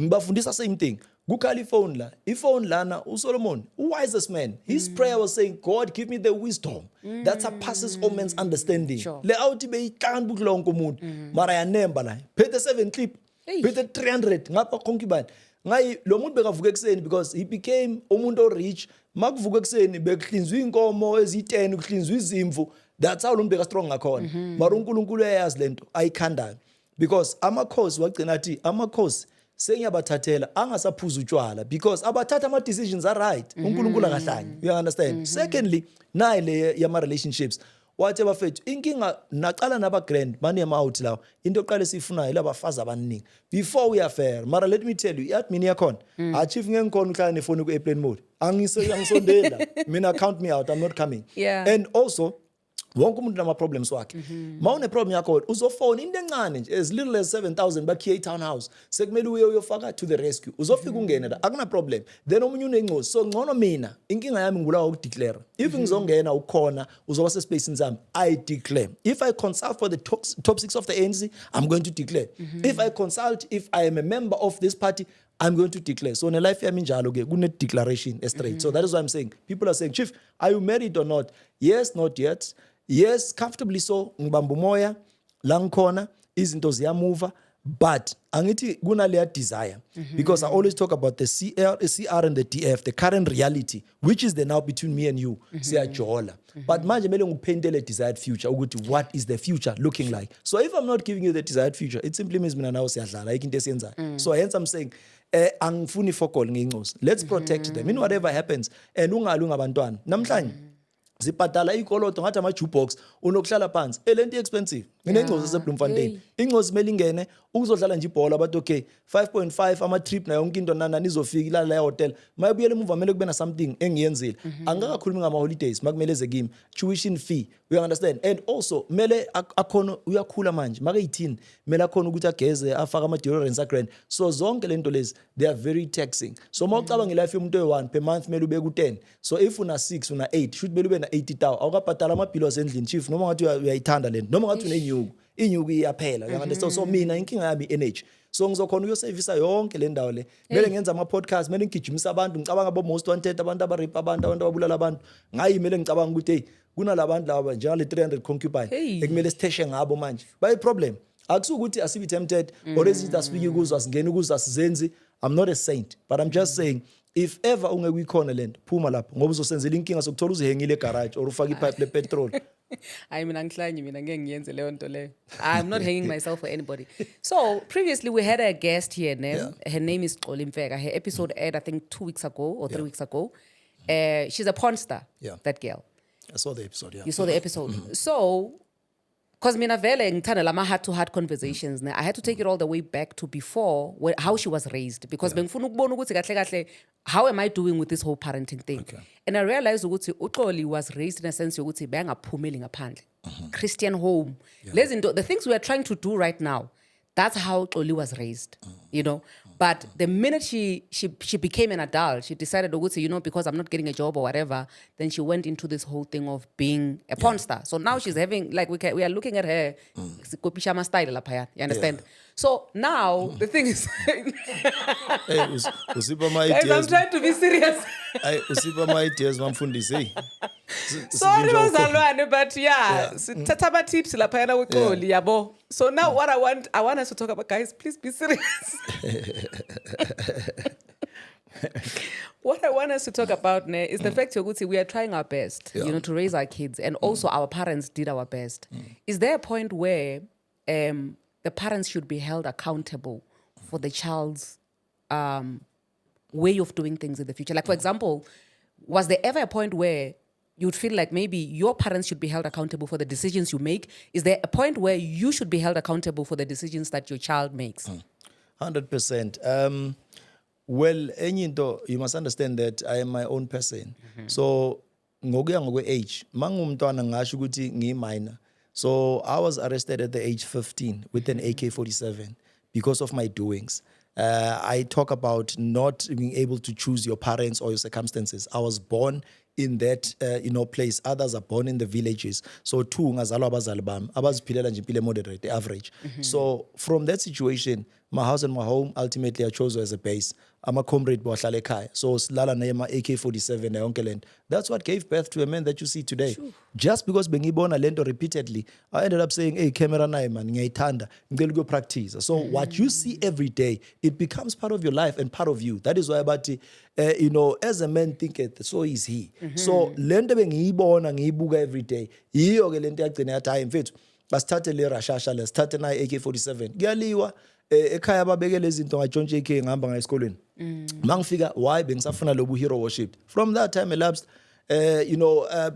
ngibafundisa same thing. Kukhala ifone la. Ifone lana uSolomon, wisest man. His prayer was saying, God give me the wisdom that surpasses all man's understanding. Le awuthi beyiqanda bukulonke umuntu. Mara yanemba la. Phethe 7 clip. Phethe 300 ngapha concubine. Ngayi lo muntu bekavuka ekseni because he became umuntu rich. Makuvuka ekseni bekuhlinzwa inkomo ezi10 kuhlinzwa izimvu. That's how lo muntu beka strong ngakhona. Mara uNkulunkulu uyayazi lento ayikhandayo. Because amakhosi wagcina athi amakhosi sengiyabathathela angasaphuza utshwala because abathatha ama decisions are right. uNkulunkulu akahlanye. You understand? Secondly, nayi le yama relationships. Wathi bafethu inkinga naqala naba grand manje amount lawo into oqale sifunayo labafazi abaningi before we are fair mara let me tell you admin yakhona achieve ngengikhona uhlala nefoni ku airplane mode angisondela mina count me out I'm not coming and also wonke umuntu nama problems wakhe mawune problem yakho uzofona into encane nje as little as 7,000 bakhiye townhouse sekumele uyofaka to the rescue uzofika ungene la akuna problem then omunye unencosi so ngcono mina inkinga yami ngibulawa ukudeclare if ngizongena ukhona uzoba se space nzami I declare if I consult for the top 6 of the ANC I'm going to declare if I consult if I am a member of this party I'm going to declare. So in a life yami njalo ke kune declaration straight. So that is what I'm saying. People are saying, Chief, are you married or not? Yes, not yet. Yes, comfortably so. Ngibamba umoya la ngikhona izinto ziyamuva but angithi kuna leya desire because I always talk about the CR and the DF, the current reality which is the now between me and you. Siyajola. But manje mele ngiphendele desired future ukuthi what is the future looking like. So if I'm not giving you the desired future, it simply means mina nawe siyadlala ikinto esiyenzayo. So hence I'm saying angifuni fokol ngencosi. Let's protect them in whatever happens and ungalu ngabantwana. Namhlanje zibhadala ikoloto ngathi ama jukebox unokuhlala phansi lento expensive nginencozi eseBloemfontein incozi melingene ukuzodlala nje ibhola but okay 5.5 ama trip nayo yonke into nana nizofika ilala la hotel mayebuyele emuva mele kube na something engiyenzile angakakhulumi ngama holidays makumele eze kimi tuition fee you understand and also mele akhona uyakhula manje make 18 mele akhona ukuthi ageze afaka ama deodorants agrand so zonke lento lezi they are very taxing so mawucabanga life yomuntu oyi1 per month mele ube ku10 so if una 6 una 8 should bele ube na 80,000 awukabhadala ama bills endlini chief noma ngathi uyayithanda lento noma ngathi unenyuku inyuku iyaphela you understand so mina inkinga yami energy so ngizokhona uyosevisa yonke le ndawo le mele ngenza ama podcast mele ngigijimisa abantu ngicabanga abo most wanted abantu abarip abantu ababulala abantu ngayi mele ngicabanga ukuthi hey kunalabantu laba njalo 300 concubine ekumele sitheshe ngabo manje bayi problem akusukuthi asibe tempted or isithi asifike kuzo asingene kuzo asizenzi I'm not a saint but I'm just saying if ever ungekuyikhona lento phuma lapho ngoba uzosenzela inkinga sokuthola uzihengile egarage or ufaka ipipe le petrol I mean angihlanye mina ngeke ngiyenze leyo nto leyo I'm not hanging myself for anybody so previously we had a guest here her name is Xoli Mfeka her episode aired I think 2 weeks ago or 3 weeks ago she's a porn star that girl I saw the episode you saw the episode so because mina vele ngithanda lama heart to heart conversations I had to take it all the way back to before how she was raised because bengifuna ukubona ukuthi kahle kahle how am I doing with this whole parenting thing and I realized ukuthi uXoli was raised in a sense yokuthi bangaphumeli ngaphandle Christian home lezi zinto the things we are trying to do right now That's how Xoli was raised, you know. But the minute she became an adult, she decided, because I'm not getting a job or whatever, then she went into this whole thing of being a porn star. So now she's having, like, we are looking at her, Kopishama style, you understand? So now, the thing is, guys, I'm trying to be serious. Usipha my ideas, mamfundisi. Sorry, Bazalwane, but tataba tips laphayana with Xoli, yabo. So now what I want us to talk about, guys, please be serious. What I want us to talk about now is the fact that we are trying our best, to raise our kids, and also our parents did our best. Is there a point where the parents should be held accountable for the child's way of doing things in the future? Like, for example, was there ever a point where you'd feel like maybe your parents should be held accountable for the decisions you make? Is there a point where you should be held accountable for the decisions that your child makes? 100%. Well, you must understand that I am my own person. So, ngokuya age, mangumntwana ngasho ukuthi ngi-minor. So, I was arrested at the age 15 with an AK-47 because of my doings. I talk about not being able to choose your parents or your circumstances. I was born in that place. Others are born in the villages. So two ngazalwa abazali bami abaziphilela nje impilo moderate, the average. So from that situation, my house and my home, ultimately I chose as a base. I'm a comrade bohlala ekhaya. So silala nema AK-47 na yonke lento. That's what gave birth to a man that you see today. Sure. Just because bengibona lento repeatedly, I ended up saying, hey, camera naye man, ngiyayithanda, ngicela go practice. So what you see every day, it becomes part of your life and part of you. That is why bathi, as a man thinketh, so is he. So lento bengiyibona ngiyibuka every day. Yiyo ke lento yagcina yathi hayi mfethu, basithathe le rashasha le, sithathe naye AK-47. Kuyaliwa ekhaya babekele izinto ngajonshe ikhe ngihamba ngayo esikolweni. Mangifika why bengisafuna lobu hero worship. From that time elapsed,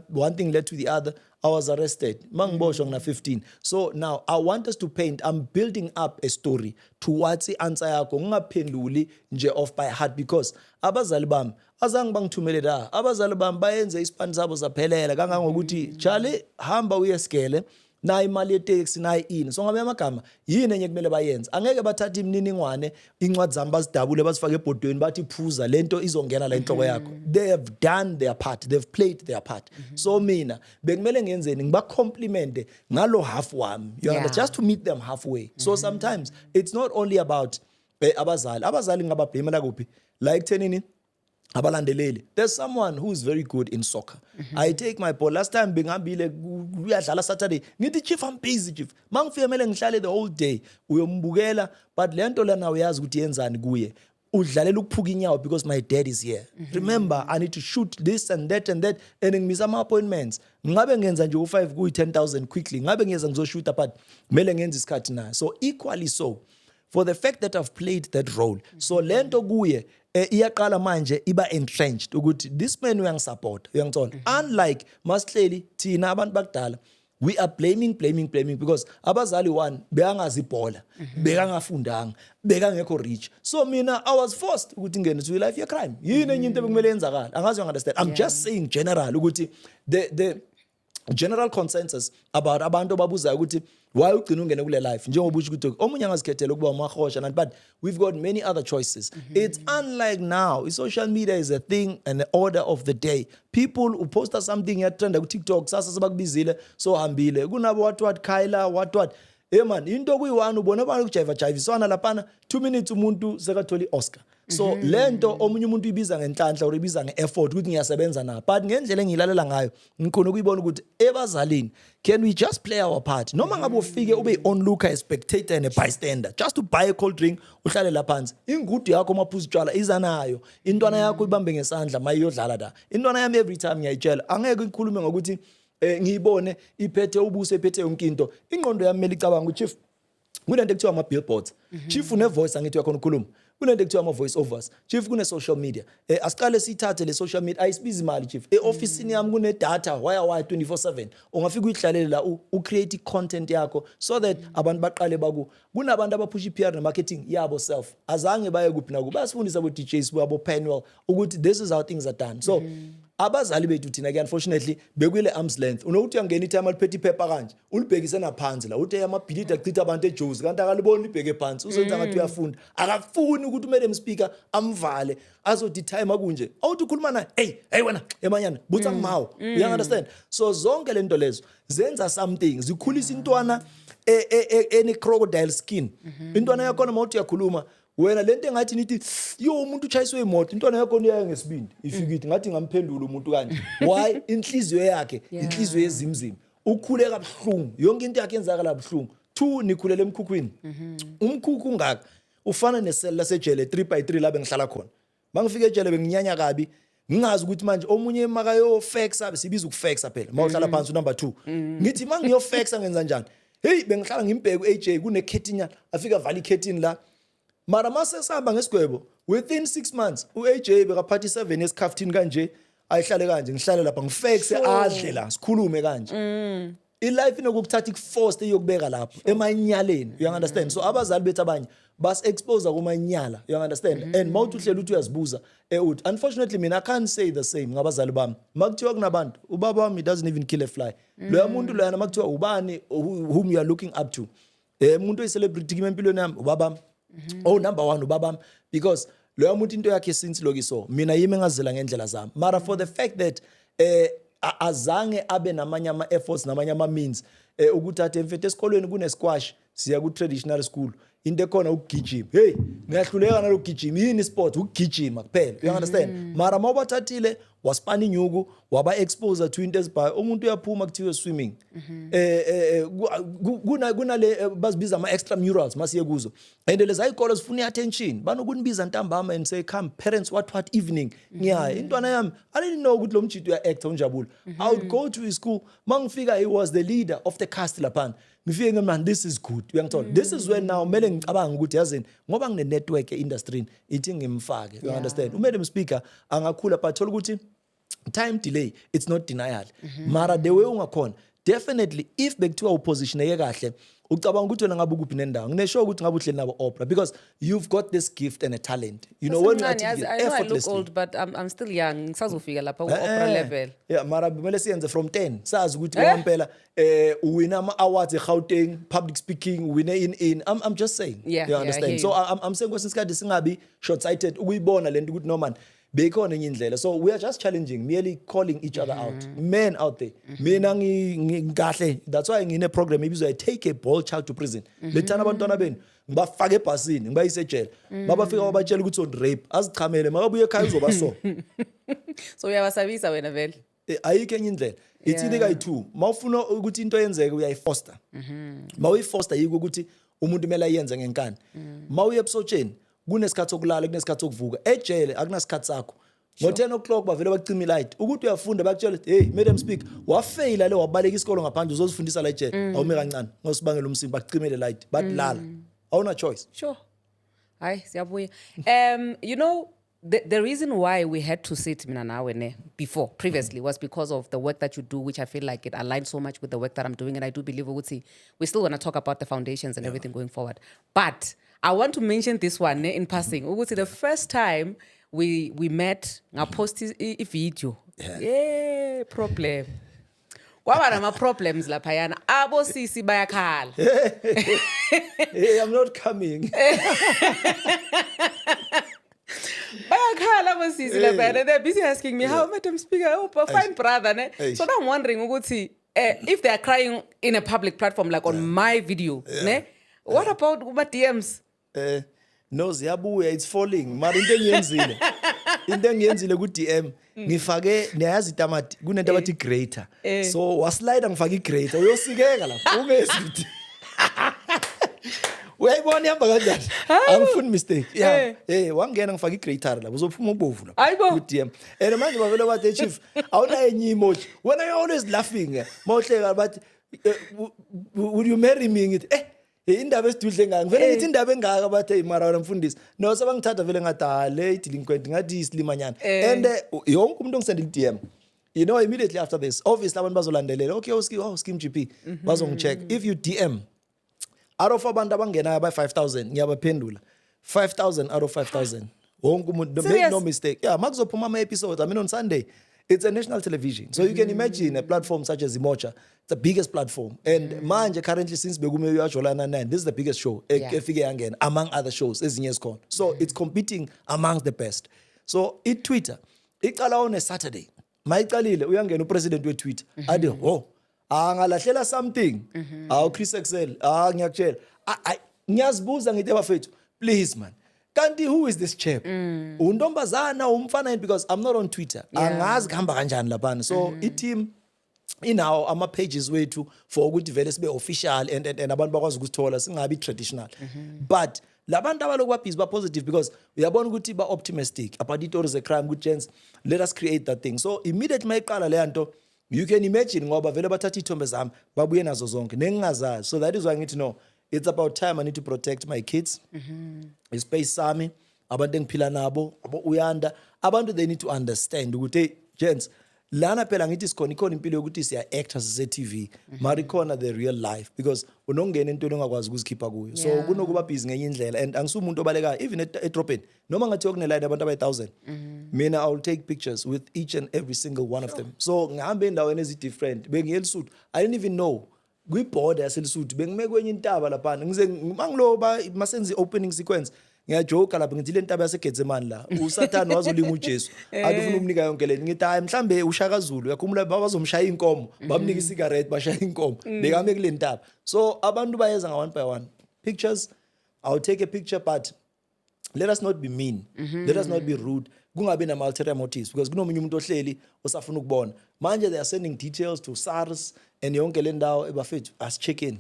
one thing led to the other. I was arrested. Mangiboshwa ngina 15. So now I want us to paint. I'm building up a story towards the answer yakho. Ngingaphenduli nje off by heart because abazali bami azange bangithumele la. Abazali bami bayenze isipani sabo saphelela kangangokuthi Charlie hamba uye Skele. Na imali yeteksi na ini so ngamanye amagama yini enye kumele bayenze angeke bathatha imininingwane incwadi zami bazidabule bazifake ebhodweni bathi phuza lento izongena la inhloko yakho. They have done their part, they've played their part. So mina bekumele ngenzeni ngiba complimente ngalo half wami, you understand, just to meet them halfway. So sometimes it's not only about abazali ngababhemela kuphi like thenini abalandeleli. There's someone who's very good in soccer. I take my ball. Last time bengihambile kuyadlala Saturday. Ngithi chief, I'm busy chief. Mangifike mele ngihlale the whole day. Uyombukela but lento lana uyazi ukuthi yenzani kuye. Udlalela ukuphuka inyawo because my dad is here. Remember, I need to shoot this and that and ngimisa ama appointments. Ngabe ngenza nje u5 kuyi 10,000 quickly. Ngabe ngiyenza ngizoshoota but mele ngenza isikhathi na. So equally so for the fact that I've played that role. So lento kuye iyaqala manje iba entrenched ukuthi this man uyangisupport, uyangithola. Unlike masihleli thina abantu bakudala, we are blaming because abazali one beyangazi ibhola, bekangafundanga, bekangekho rich. So mina I was forced ukuthi ngene to life ye crime. Yini enye into bekumele yenzakala. Angazi you understand. I'm just saying general ukuthi the general consensus about abantu babuza ukuthi why ugcina ungene kule life njengoba usho ukuthi omunye angazikhethela ukuba umahosha but we've got many other choices. It's unlike now. Social media is a thing and the order of the day. People who post something yatrenda ku TikTok sasa sebakubizile so hambile kunabo what Kyla what hey man into kuyi1 ubona abantu kujiva isona lapana 2 minutes umuntu sekatholi Oscar. So lento omunye umuntu ibiza ngenhlanhla or ibiza ngeeffort ukuthi ngiyasebenza na but ngendlela engilalela ngayo ngikhona ukuyibona ukuthi ebazalini can we just play our part noma ngabe ufike ube onlooker, a spectator and a bystander just to buy a cold drink uhlale la phansi ingudu yakho maphuzu tshwala izanayo intwana yakho ibambe ngesandla mayiyodlala la intwana yami every time ngiyayitshela angeke ngikhulume ngokuthi ngiyibone iphethe ubuso ephethe yonke into ingqondo yami mele icabanga ukuthi chief kunento ekuthiwa ama billboards chief une voice angithi uyakhona ukukhuluma kunento ekuthiwa ama voice overs chief kune social media asiqale sithathe le social media ayisibizi imali chief officeini yami kune data wire 24/7 ungafika uyihlalele la ucreate content yakho so that abantu baqale kunabantu abaphusha iPR ne marketing yabo self azange baye kuphi naku basifundisa abo DJs wabo panel ukuthi this is how things are done. So abazali bethu thina ke unfortunately bekwile arms length unokuthi uyangena itime aliphethe iphepha kanje ulibhekise naphansi la uthi amabhilidi achitha abantu eJozi kanti akaliboni libheke phansi usenza ngathi uyafunda akafuni ukuthi uMadam Speaker amvale azothi time akunje awuthi ukhuluma naye hey wena emanyana butsa ngmawo you understand so zonke lento lezo zenza something zikhulisa intwana ene crocodile skin intwana yakho mawuthi uyakhuluma wena lento engathi nithi yo umuntu uchayiswe imoto intwana yakho niyaye ngesibindi ifikithi ngathi ngamphendula umuntu kanje why inhliziyo yakhe inhliziyo yezimzima ukhuleka kabuhlungu yonke into yakhe yenzakala kabuhlungu 2 nikhulele emkhukhwini umkhukhu ungaka ufana nesela lasejele 3x3 la bengihlala khona mangifike ejele benginyanya kabi ngingazi ukuthi manje omunye makayo faxa sibiza ukufaxa phela mawuhlala phansi number 2 ngithi mangiyo faxa ngenza njani hey bengihlala ngimbheke uAJ kune curtain afika vali curtain la mara mase sahamba ngesigwebo within 6 months uAJ bekaphathi 7 esikhaftini kanje ayihlale kanje ngihlale lapha ngifaxe adle la sikhulume kanje ilife inokukuthatha ikuforce yokubeka lapho emanyaleni you understand so abazali bethu abanye bas expose kumanyala you understand and mawuthi uhlela uthi uyazibuza uthi unfortunately mina I can't say the same ngabazali bami makuthiwa kunabantu ubaba wami doesn't even kill a fly lo muntu lo yana makuthiwa ubani whom you are looking up to umuntu oyicelebrity kimi empilweni yami ubaba number 1 ubaba because lo muntu into yakhe since lokiso mina yimi ngazela ngendlela zami mara for the fact that azange abe namanye ama efforts namanye ama means ukuthi athe mfethu esikolweni kune squash siya ku traditional school into ekhona ukugijima hey ngiyahluleka nalokugijima yini sport ukugijima kuphela you understand mara mawubathathile wasipana inyuku waba exposure to into ezibhayo umuntu uyaphuma kuthiwe swimming kunale bazibiza ama extramurals masiye kuzo and lezi ayikolo zifuna attention banokunibiza ntambama and say come parents what evening ngiyaya intwana yami I didn't know ukuthi lo mjito uya act unjabula I would go to his school mangifika he was the leader of the cast lapha ngifike ngemani this is good uyangithola this is when now mele ngicabanga ukuthi yazini ngoba ngine network e-industry ithi ngimfake you understand uMadam Speaker angakhula but thola ukuthi time delay it's not denial mara the way ungakhona definitely if bekuthiwa upositioneke kahle ucabanga ukuthi wena ngabe ukuphi nendawo nginesho ukuthi ngabe uhleli nabo opera because you've got this gift and a talent you know when I know I look old but I'm still young ngisazofika lapha ku opera level yeah mara kumele siyenze from 10 sazi ukuthi ngempela uwina ama awards eGauteng public speaking win in I'm just saying you understand so I'm saying kwesinye isikhathi singabi short sighted ukuyibona lento ukuthi no man bekhona enye indlela so we are just challenging merely calling each other out men out there mina ngikahle that's why ngine program ibizwa take a bold child to prison lethana abantwana benu ngibafaka ebhasini ngibayise ejele mabafika wabatshela ukuthi on rape azichamele makabuye ekhaya uzoba so uyawasabisa wena vele ayikho enye indlela it's either kayi2 mawufuna ukuthi into yenzeke uyayifoster mawuyifoster yiko ukuthi umuntu kumele ayenze ngenkani mawuye ebusotsheni kunesikhathi sokulala kunesikhathi sokuvuka ejele akunasikhathi sakho ngo10 o'clock bavele bacima ilight ukuthi uyafunda bakutshela hey Madam Speaker wafaila le wabaleka isikolo ngaphandle uzozifundisa la ejele awume kancane ngosibangela umsindo bakucimele light but lala awuna choice sure hayi siyabuya you know the reason why we had to sit mina nawe ne before previously was because of the work that you do which I feel like it aligns so much with the work that I'm doing and I do believe we're still going to talk about the foundations and everything going forward but I want to mention this one in passing. Ukuthi the first time we met, ngapost a video. Yeah, problem. Kwaba nama problems lapha yana. Abo sisi bayakhala. Hey, I'm not coming. Bayakhala abo sisi lapha yana. They're busy asking me how Madam Speaker, oh, fine brother ne. So now I'm wondering ukuthi if they are crying in a public platform like on my video, ne? What about my DMs? No ziyabuya it's falling mara into engiyenzile ku DM ngifake niyazi tamati kunento abathi greater so waslide ngifake igrater uyosikeka lapha ungezithi uyayibona ihamba kanjani angifuni mistake yeah wangena ngifake igrater lapha uzophuma ubovu lapha ku DM and manje bavele bathi chief awuna enye emoji when I always laughing mawuhleka bathi would you marry me ngithi indaba esidudle ngaka ngivele ngithi indaba engaka bathe mara wena mfundisi no sebangithatha vele ngathi le delinquent ngathi islimanyana and yonke umuntu ongisendile DM you know immediately after this obviously abantu bazolandelela okay Skeem GP bazongicheck if you DM out of abantu abangena by 5000 ngiyabaphendula 5000 out of 5000 wonke umuntu make no mistake yeah makuzophuma ama episodes I mean on Sunday It's a national television. So you can imagine a platform such as Imoja, it's the biggest platform. And manje currently, since Begume Yajolana 9, this is the biggest show, among other shows, so it's competing amongst the best. So Twitter, iqala on a Saturday. Mayiqalile uyangena upresident we-Twitter. Ade, angalahlela something. Chris Excel, ngiyakutshela. Ngiyazibuza ngithi abafethu, please man. Kanti who is this chap? Untombazana umfana yini, because I'm not on Twitter. Angazi kuhamba kanjani lapana. So team inawo ama pages wethu for ukuthi vele sibe official and abantu bakwazi ukuthola singabi traditional. But labantu abaloku babhizi ba positive because uyabona ukuthi ba optimistic about istories of crime good chance, let us create that thing. So immediately mayiqala le nto, you can imagine ngoba vele bathatha ithombe zami babuye nazo zonke nengingazazi. So that is why I need to know. It's about time I need to protect my kids. Space sami, abantu engiphila nabo, uyanda, abantu they need to understand ukuthi gents, lana phela ngithi sikhona ikhona impilo yokuthi siya actors ze TV, mari khona the real life because unongena into ongakwazi ukuzikhipha kuyo. So kunokuba busy ngenye indlela and angisumuntu obalekayo even edropeni. Noma ngathi yokuneline abantu abayi-1000. Mina I will take pictures with each and every single one of them. So ngihambe endaweni ezi different. Bengiyelisuthu, I didn't even know. Kwi-border yaselisuthu bengime kwenye intaba laphana ngize mangiloba masenzi opening sequence ngiyajoka lapha ngithi le ntaba yaseGetsemane la uSathane wazolinga uJesu athi ufuna umnika yonke le ngithi hayi mhlambe uShaka Zulu yakhumbula bazomshaya inkomo bamnika isigarette bashaya inkomo bekame kule ntaba. So abantu bayeza nga one by one pictures. I'll take a picture but let us not be mean. Let us not be rude. Kungabi na ulterior motives because kunomunye umuntu ohleli osafuna ukubona manje they are sending details to SARS and yonke le ndawo ebafethu as check in.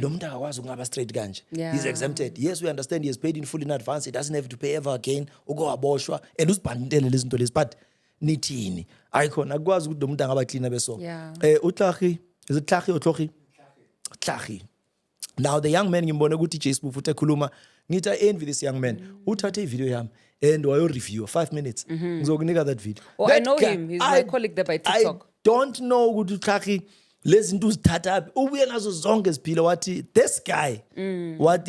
Lo muntu akakwazi ukungaba straight kanje. He's exempted. Yes, we understand he has paid in full in advance. He doesn't have to pay ever again. Ukowaboshwa and usibhandele lezi zinto lezi but nithini ayikhona akwazi ukuthi lo muntu angaba clean beso. Utlagi is it Tlagi or Tlogi? Tlagi. Now the young man ngimbone ukuthi J-Spoof uthe khuluma ngithi I envy this young man. Uthathe ivideo yami and wayo review 5 minutes. Ngizokunika that video. Oh, I know him. He's my colleague there by TikTok. I don't know ukuthi Tlagi lezi zinto uzithatha phi ubuye nazo zonke ziphila wathi this guy what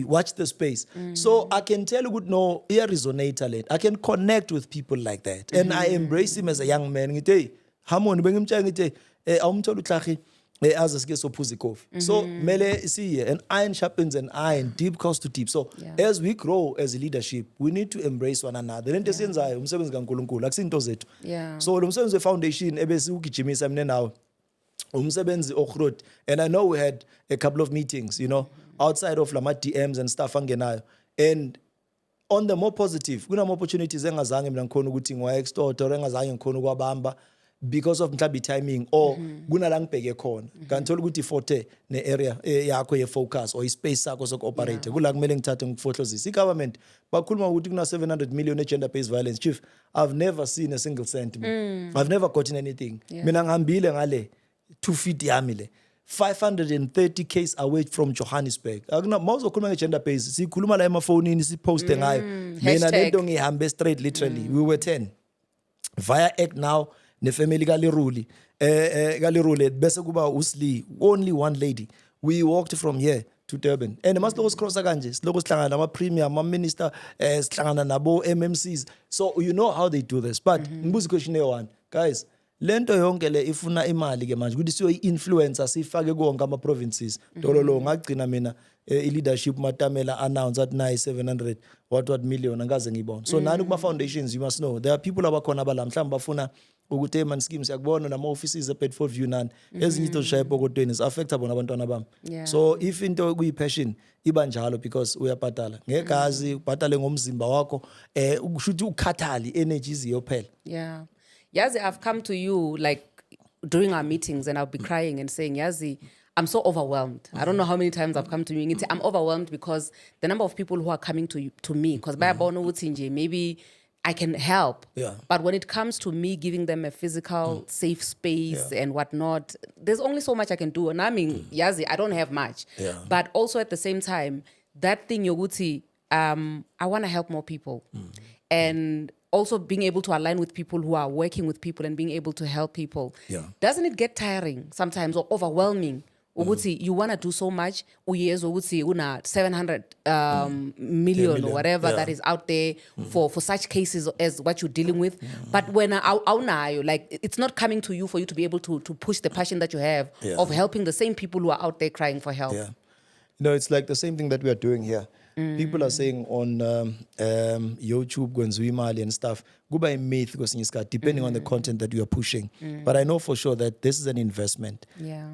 watch the space. So I can tell you good no ear resonator late. I can connect with people like that and I embrace him as a young man. Ngithi hey Harmony bengimtshela ngithi awumthola uTlagi as asike sophuza coffee. So mele see an iron sharpens an iron, deep goes to deep. So as we grow as a leadership, we need to embrace one another. Lento esiyenzayo umsebenzi kaNkulunkulu akusinto zethu. So lo msebenzi wefoundation ebese ugijimisa mina nawe umsebenzi okhroad. And I know we had a couple of meetings, you know, outside of lama DMs and stuff angenayo. And on the more positive, kuna opportunities engazange mina ngikhona ukuthi ngiwa-extort or engazange ngikhona ukwabamba because of mhlawumbe timing or kunala ngibheke khona kanti ukuthi forte ne area yakho ye focus or ispace sakho sokuoperate kula kumele ngithathe ngikufohlozisa igovernment bakhuluma ukuthi kuna 700 million e-gender based violence. Chief, I've never seen a single cent. I've never gotten anything. Mina ngihambile ngale 2 feet yami le 530 k's away from Johannesburg. Akuna mawuzokhuluma nge-gender based sikhuluma la emafonini siposte ngayo mina lento ngihambe straight literally. We were 10 via act now ne family kaliruli kalirule bese kuba usli only one lady. We walked from here to Durban and must always cross kanje siloko sihlangana nama premier ama minister sihlangana nabo MMCs. So you know how they do this but ngibuza question one guys, lento yonke le ifuna imali ke manje ukuthi siyo influencer sifake konke ama provinces dololo ngagcina mina i-leadership matamela announce at 700 what million angaze ngibona. So nani kuma foundations you must know there are people abakhona abala mhlawumbe bafuna ukuthi man Skeem siyakubona nama offices eBedford View nani ezinye into zishaya epokotweni affect bona abantwana bami. So if into kuyi passion iba njalo because uyabhatala ngegazi ubhatale ngomzimba wakho ukushuthi ukhathali energies iyophela. Yazi, I've come to you like during our meetings and I'll be crying and saying, Yazi, I'm so overwhelmed. I don't know how many times I've come to you. I'm overwhelmed because the number of people who are coming to me, because maybe I can help. But when it comes to me giving them a physical, safe space and whatnot, there's only so much I can do. And I mean, Yazi, I don't have much. But also at the same time, that thing, Yoguti, I want to help more people. And also being able to align with people who are working with people and being able to help people. Doesn't it get tiring sometimes or overwhelming? ukuthi you want to do so much, uyezwa ukuthi una 700 million or whatever that is out there for such cases as what you're dealing with. But when awunayo, like it's not coming to you for you to be able to push the passion that you have of helping the same people who are out there crying for help. Yeah. It's like the same thing that we are doing here. People are saying on YouTube, kwenziwa imali and stuff. Kuba a myth depending on the content that you are pushing. But I know for sure that this is an investment. Yeah.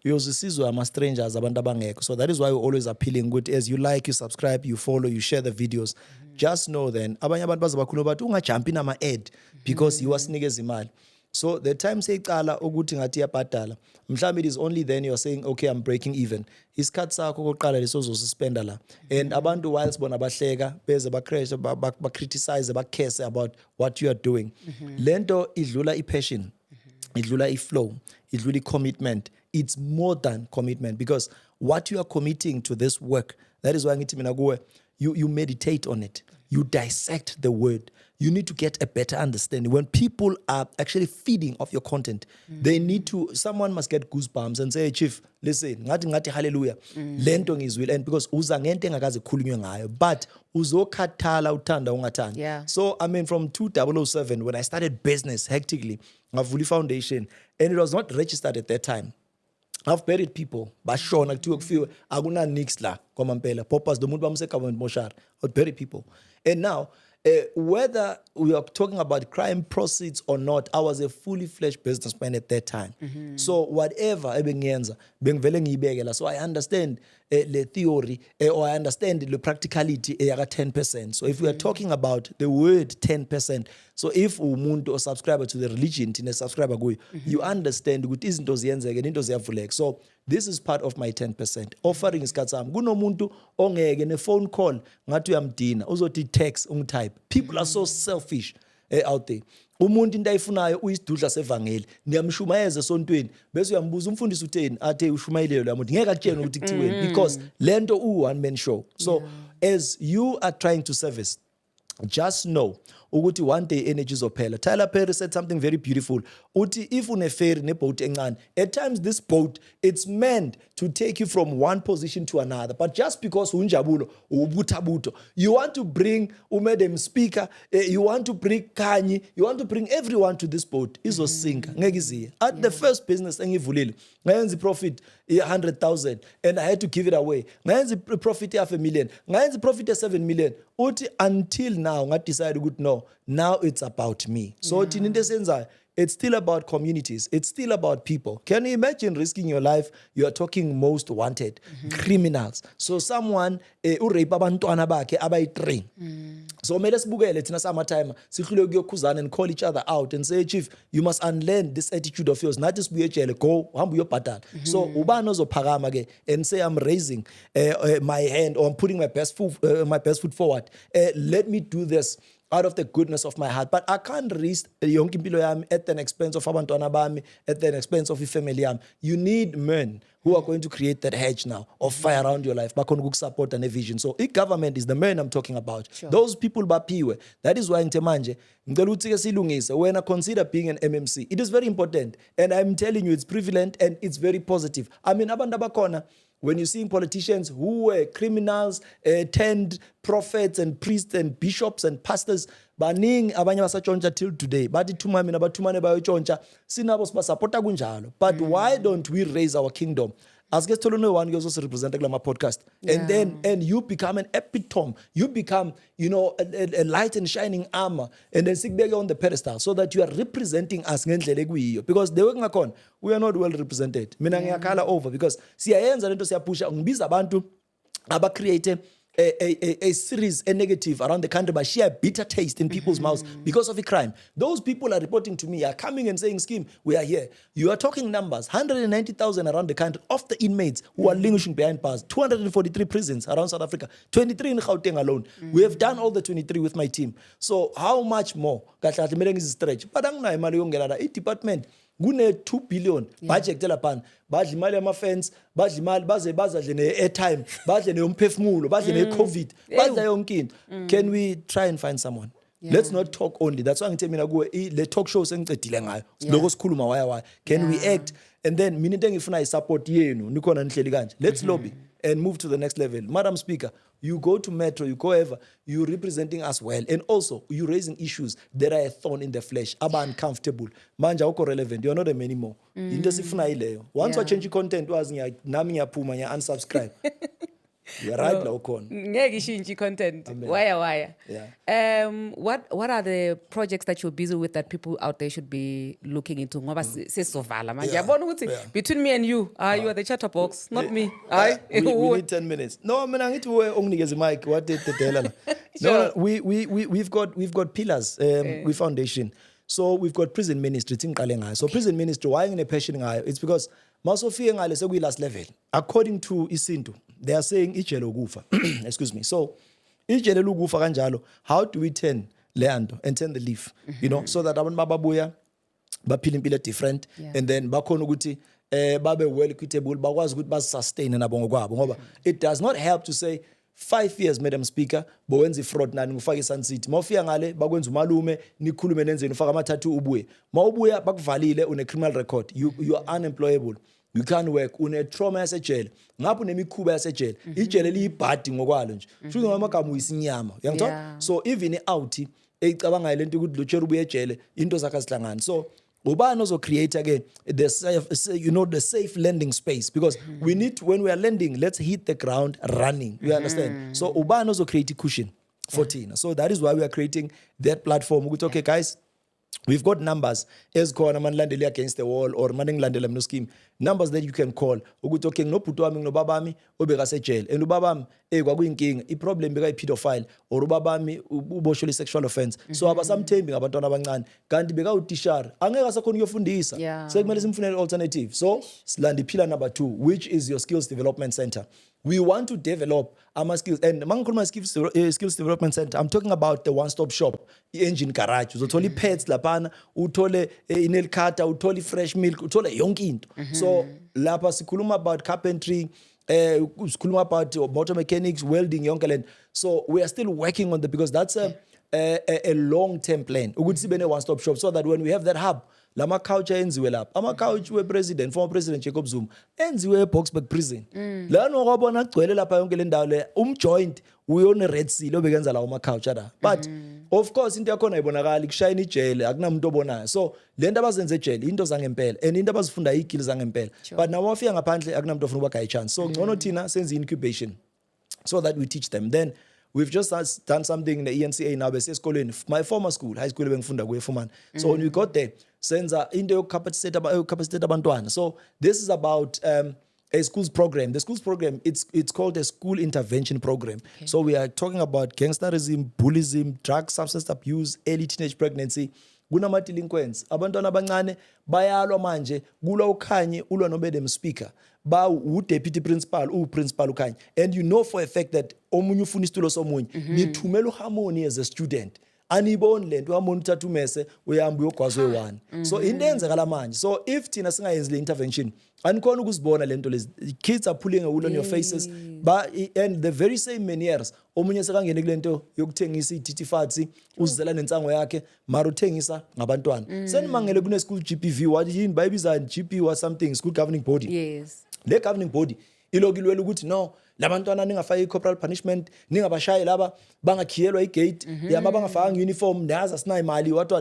Uyozisizwa ama-strangers abantu abangekho. So that is why we're always appealing good as you like, you subscribe, you follow, you share the videos. Just know then abanye abantu bazobakhuluma bathi ungajump ama-ad because you wasinikeza imali. So the time seyicala ukuthi ngathi iyabhadala, mhlawumbe it is only then you're saying, okay, I'm breaking even. Isikhathi sakho kokuqala leso uzosispenda la. And abantu whilst bona bahleka, beze bacrash, criticize, bakhese about what you are doing. Lento idlula i-passion, idlula i-flow, idlula i-commitment. It's more than commitment because what you are committing to this work, that is why ngithi mina kuwe, you meditate on it. You dissect the word. You need to get a better understanding. When people are actually feeding off your content, they need to, someone must get goosebumps and say, hey, Chief, listen, ngathi hallelujah. Lento ngizwile, and because uza ngento engakaze khulunywe ngayo, but uzokhathala uthanda ungathanda. Yeah. So I mean from 2007 when I started business hectically, ngavula foundation, and it was not registered at that time. I've buried people. Bashona kuthiwa kufiwe akuna nix la kwamampela. Popas the muntu bamse government moshar. I've buried people. And now whether we are talking about crime proceeds or not, I was a fully fledged businessman at that time. So whatever ebengiyenza bengivele ngiyibekela. So I understand the theory or I understand the practicality yaka 10%. So if we are talking about the word 10%, so if umuntu or subscriber to the religion in a subscriber go, you understand ukuthi izinto ziyenzeke into ziyavuleka. So this is part of my 10%. Offering isikhathi sami. Kunomuntu ongeke ne phone call ngathi uyamdina uzothi text ungitype. People are so selfish out there. Umuntu into ayifunayo uyisidudla sevangeli. Niyamshumayeza esontweni bese uyambuza umfundisi utheni athe ushumayile lo yamuntu ngeke akutshene ukuthi kuthiweni because lento one man show. So as you are trying to service, just know ukuthi one day energy izophela. Tyler Perry said something very beautiful. Uthi if une ferry ne boat encane, at times this boat it's meant to take you from one position to another. But just because unjabulo ubuthabuto, you want to bring Madam Speaker, you want to bring Kanye, you want to bring everyone to this boat. Izosinka ngeke iziye. At the first business engivulile, ngayenza profit 100,000 and I had to give it away. Ngayenza profit $500,000, ngayenza profit 7 million. Uthi until now nga decide ukuthi no, now it's about me. So it's still about communities. It's still about people. Can you imagine risking your life? You are talking most wanted, criminals. So someone urape abantwana bakhe abayi-3. So mele sibukele thina summertime sihlule ukuyokhuzana and call each other out and say, Chief, you must unlearn this attitude of yours. Nathi sibuye ejele, go hamba uyobhadala. So ubani ozophakama ke and say I'm raising my hand or I'm putting my best foot forward. Let me do this out of the goodness of my heart. But I can't risk yonke impilo yami at the expense of abantwana bami, at the expense of family yami. You need men who are going to create that hedge now of fire around your life. Bakhona ukusupport and a vision. So government is the men I'm talking about. Sure. Those people baphiwe. That is why ngithe manje ngicela ukuthi ke silungise when I consider being an MMC. It is very important and I'm telling you it's prevalent and it's very positive. I mean abantu abakhona, when you're seeing politicians who were criminals turned prophets and priests and bishops and pastors, baningi abanye basatshontsha till today. Bathi thuma mina bathumane bayotshontsha sinabo sibasupporta kunjalo. But why don't we raise our kingdom? As guest told no one goes to represent my podcast. And you become an epitome. You become, a light and shining armor. And then sit there on the pedestal so that you are representing us. Because the work we are not well represented. Mina ngiyakhala over because siyayenza lento siyapusha ngibiza abantu aba create a series, a negative around the country, but share bitter taste in people's mouths because of a crime. Those people are reporting to me, are coming and saying, Skeem, we are here. You are talking numbers, 190,000 around the country of the inmates who are languishing behind bars, 243 prisons around South Africa, 23 in Gauteng alone. We have done all the 23 with my team. So how much more? Stretch. But department kune 2 billion budget lapha badla imali yama-fence, badla imali bazadle ne-airtime, badle neyomphefumulo, badle ne-covid, badla yonke into. Can we try and find someone Let's not talk only. That's why I'm telling you, le talk shows engicedile ngayo. Lokho sikhuluma why. Can we act? And then mina into engifuna support yenu nikhona nihleli kanje. Let's lobby and move to the next level. Madam Speaker, you go to Metro, you go ever, you're representing us well. And also, you're raising issues that are a thorn in the flesh, aba uncomfortable. Manja uko relevant, you're not them anymore. Into sifuna ileyo. Once I change content, nami ngiyaphuma unsubscribe. You're right, la ukhona. Ngeke ishintshe content. Why? Yeah. What are the projects that you're busy with that people out there should be looking into? Ngoba sesovala manje. Yabona ukuthi between me and you, you are the chatterbox, not me. We need 10 minutes. No, mina ngithi unginikeze mic what the hell na. No, we've got pillars we foundation. So we've got prison ministry tingiqale ngayo. So prison ministry why ngine passion ngayo? It's because masofike ngale sekuyi last level. According to isintu, they are saying ijele ukufa. Excuse me. So ijele ukufa kanjalo, how do we turn leando and turn the leaf? You know, so that abantu bababuya baphila impilo different and then bakhona ukuthi babe well equitable bakwazi ukuthi basustain nabo ngokwabo ngoba it does not help to say 5 years, Madam Speaker, bowenza fraud nani ngufaka iSun City. Mawufika ngale bakwenza umalume nikhulume nenzeni ufaka amathathu ubuye. Mawubuya bakuvalile une criminal record. You are unemployable. You can't work. Une trauma yasejele. Ngapho nemikhuba yasejele. Ijele liyibhadi ngokwalo nje. Shuthi ngamagama uyisinyama. Uyangithola? So even out ecabanga lento ukuthi lochera ubuye ejele into zakhe sihlangana. So ubani ozo create again the safe lending space because we need when we are lending let's hit the ground running you understand so ubani ozo create a cushion for Tina so that is why we are creating that platform okay guys we've got numbers ezikhona manilandeli against the wall or maningilandela mina Skeem numbers that you can call ukuthi okay nginobhuti wami nginobabami obeka sejele and ubabami kwakuyinkinga iproblem beka ipedophile or ubabami uboshwe sexual offense so abasamthembi ngabantwana abancane kanti beka utishara angeke asakhona ukuyofundisa sekumele simfunele alternative so silanda ipillar number 2 which is your skills development center. We want to develop our skills and mangikhuluma skills development center I'm talking about the one stop shop engine garage uzothola ipads lapana uthole nail cutter uthole fresh milk uthole yonke into so lapha sikhuluma about carpentry sikhuluma about motor mechanics welding yonke lento so we are still working on that because that's a long term plan ukuthi sibe ne one stop shop so that when we have that hub lama couch enziwe lapha ama couch we president former president Jacob Zuma enziwe eBoksburg prison lana kwabona agcwele lapha yonke le ndawo le umjoint uyone red seal obekenza lawo ama couch ada but of course into yakhona ibonakala kushayina ijele akunamuntu obonayo so lento abazenze ejele into zangempela and into abazifunda igili zangempela but nawo afika ngaphandle akunamuntu ofuna ukubaka chance so ngcono thina senze incubation so that we teach them then we've just done something in the ENCA now besesikolweni my former school high school bengifunda kuye Fumana so when we got there senza into yokucapacitate abantwana so this is about a schools program. The schools program, it's called a school intervention program. So we are talking about gangsterism, bullyism, drug substance abuse, early teenage pregnancy. Kunama delinquents. Abantwana abancane bayalwa manje kulwa ukhanye ulwa nobede speaker. Ba deputy principal, principal ukhanye. And you know for a fact that omunye ufuna isitulo somunye nithumela uharmony as a student. Aniboni lento uhamona uthatha umese uyahamba uyogwazwe one so into enzakala manje so if thina singayenzi le intervention anikhona ukuzibona lento lezi kids are pulling away on your faces but and the very same manners omunye sekangene kulento yokuthengisa iDTFATS uzizela nensango yakhe mara uthengisa ngabantwana senimangele kune school GPV wathi yini bayibiza GP or something school governing body le governing body ilokilwela ukuthi no labantwana ningafaka i-corporal punishment ningabashaye laba bangakhiyelwa igate yama bangafaka uniform naza sina imali what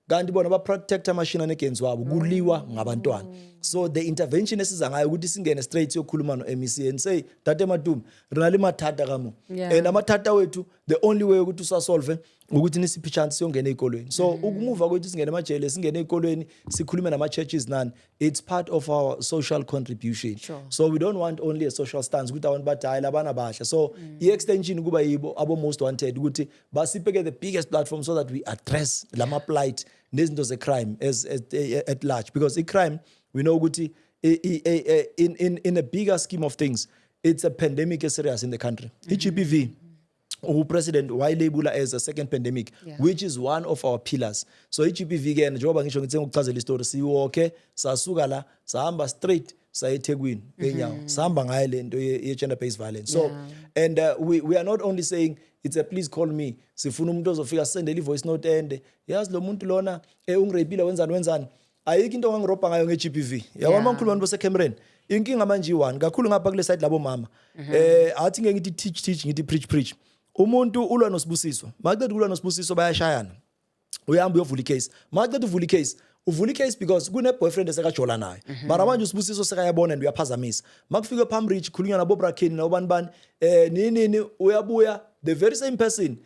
kanti bona ba protect machine against wabo kuliwa ngabantwana so the intervention esiza ngayo ukuthi singene straight yokhuluma no MEC and say tate Madum rinali mathatha kamo and amathatha wethu the only way ukuthi usasolve ukuthi nisiphi chance yongena ezikolweni so ukumove ukuthi singene emajele singene ezikolweni sikhulume nama churches nani it's part of our social contribution so we don't want only a social stance ukuthi abantu badala abana bahle so i-extension kuba yibo abo most wanted ukuthi basipeke the biggest platform so that we address lama plight nezinto ze crime as at large because crime we know ukuthi in a bigger scheme of things it's a pandemic is serious in the country GBV president why label as a second pandemic which is one of our pillars so GBV again njengoba ngisho ngithi ukuchazela istory siwoke sasuka la sahamba straight sayeThekwini enyawo sahamba ngaye lento ye gender based violence so and we are not only saying it's a please call me. Sifuna umuntu ozofika sendele voice note ende. Yazi lo muntu lona ungirapile wenzani. Ayikho into ongangiropa ngayo nge-GBV. Yabona mangikhuluma abantu baseCameron. Inkinga manje i-1 kakhulu ngapha kule side labo mama. Athi ngeke ngithi teach ngithi preach. Umuntu ulwa noSibusiso. Maqeda ukulwa noSibusiso bayashayana. Uyahamba uyovula icase. Maqeda uvula icase because kune boyfriend esekajola naye. Mara manje uSibusiso sekayabona and uyaphazamisa. Makufika Pambridge khulunywa nabo Bracken nobani nini uyabuya the very same person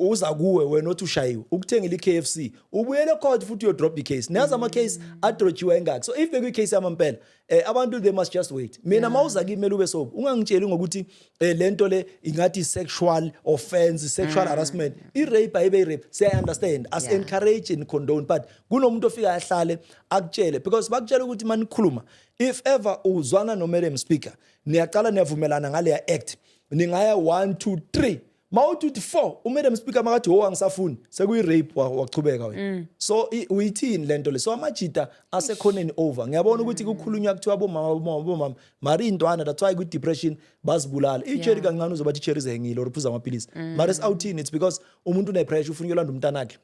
uza kuwe wena othi ushayiwe ukuthengela iKFC ubuyele court futhi uyo drop icase naza ama case adrojiwe engakho so if bekwi case yamampela abantu they must just wait mina mawuza kimele ube sobo ungangitsheli ngokuthi lento le ingathi sexual offense sexual harassment i-rape ayibe rape say understand as encourage and condone but kunomuntu ofika ahlale akutshele because bakutshela ukuthi manikhuluma if ever uzwana no madam speaker niyaqala niyavumelana ngale act ningaya 1 2 3 mawuthi 4 umadam speaker makathi angisafuni sekuyi-rape wachubeka wena so uyithini lento le so amajita asekhoneni over ngiyabona ukuthi kukhulunywa kuthiwa bomama mari intwana that's why kwi-depression bazibulala icherry kancane uzobathi icherry zehengile or uphuza amaphilisi mara esawuthini it's because umuntu une-pressure ufuna uyolanda umntanakhe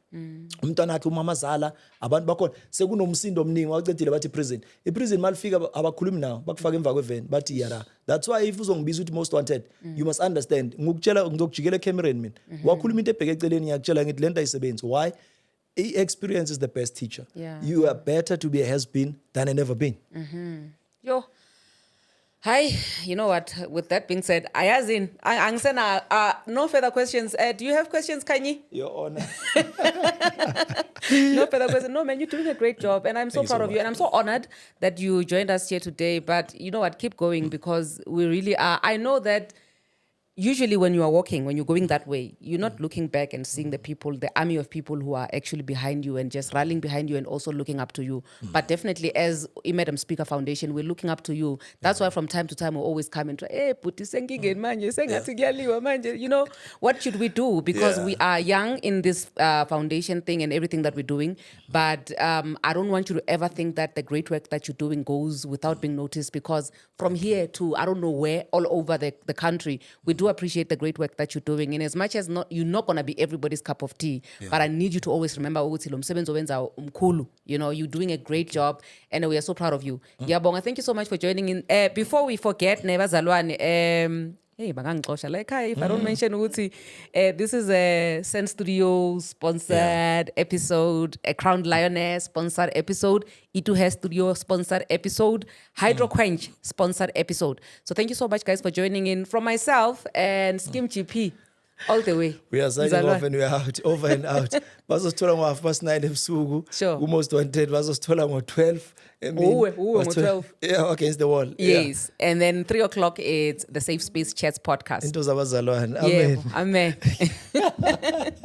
umntanakhe umamazala abantu bakhona sekunomsindo omningi wacedile bathi i-prison malifika abakhulumi nawo bakufaka emva kweveni bathi yara that's why if uzongibiza ukuthi most wanted you must understand ngizokujikela eCameron mina wakhuluma into ebheke eceleni ngiyakutshela ngithi lento ayisebenzi why experience is the best teacher you are better to be a has been than a never been Yo. Hi, you know what? With that being said, no further questions. Do you have questions, Kanye? Your Honor. No further questions. No, man, you're doing a great job. And I'm so proud of you. And I'm so honored that you joined us here today. But you know what? Keep going because we really are. I know that usually when you are walking, when you're going that way, you're not looking back and seeing the people, the army of people who are actually behind you and just rallying behind you and also looking up to you. But definitely as Madam Speaker Foundation, we're looking up to you. That's why from time to time we always come and try, you know, what should we do? Because we are young in this foundation thing and everything that we're doing. But I don't want you to ever think that the great work that you're doing goes without being noticed because from here to I don't know where, all over the country, we do appreciate the great work that you're doing. And as much as you're not going to be everybody's cup of tea, but I need you to always remember, you know, you're doing a great job and we are so proud of you. Yabonga, thank you so much for joining in. Before we forget, hey, like if I don't mention Uti, this is a Sense Studio sponsored episode, a Crown Lioness sponsored episode, Itu Hair Studio sponsored episode, Hydro Quench sponsored episode. So thank you so much, guys, for joining in. From myself and Skeem GP, all the way. We are signing off and we are out, over and out. Bazosithola ngo9:30 ebusuku. Sure. Most wanted bazosithola ngo12. ngo12. Yeah, against the wall. Yes. Yeah. And then 3:00 it's the Safe Space Chats podcast. Into zabazalwane. Amen. Yeah, amen.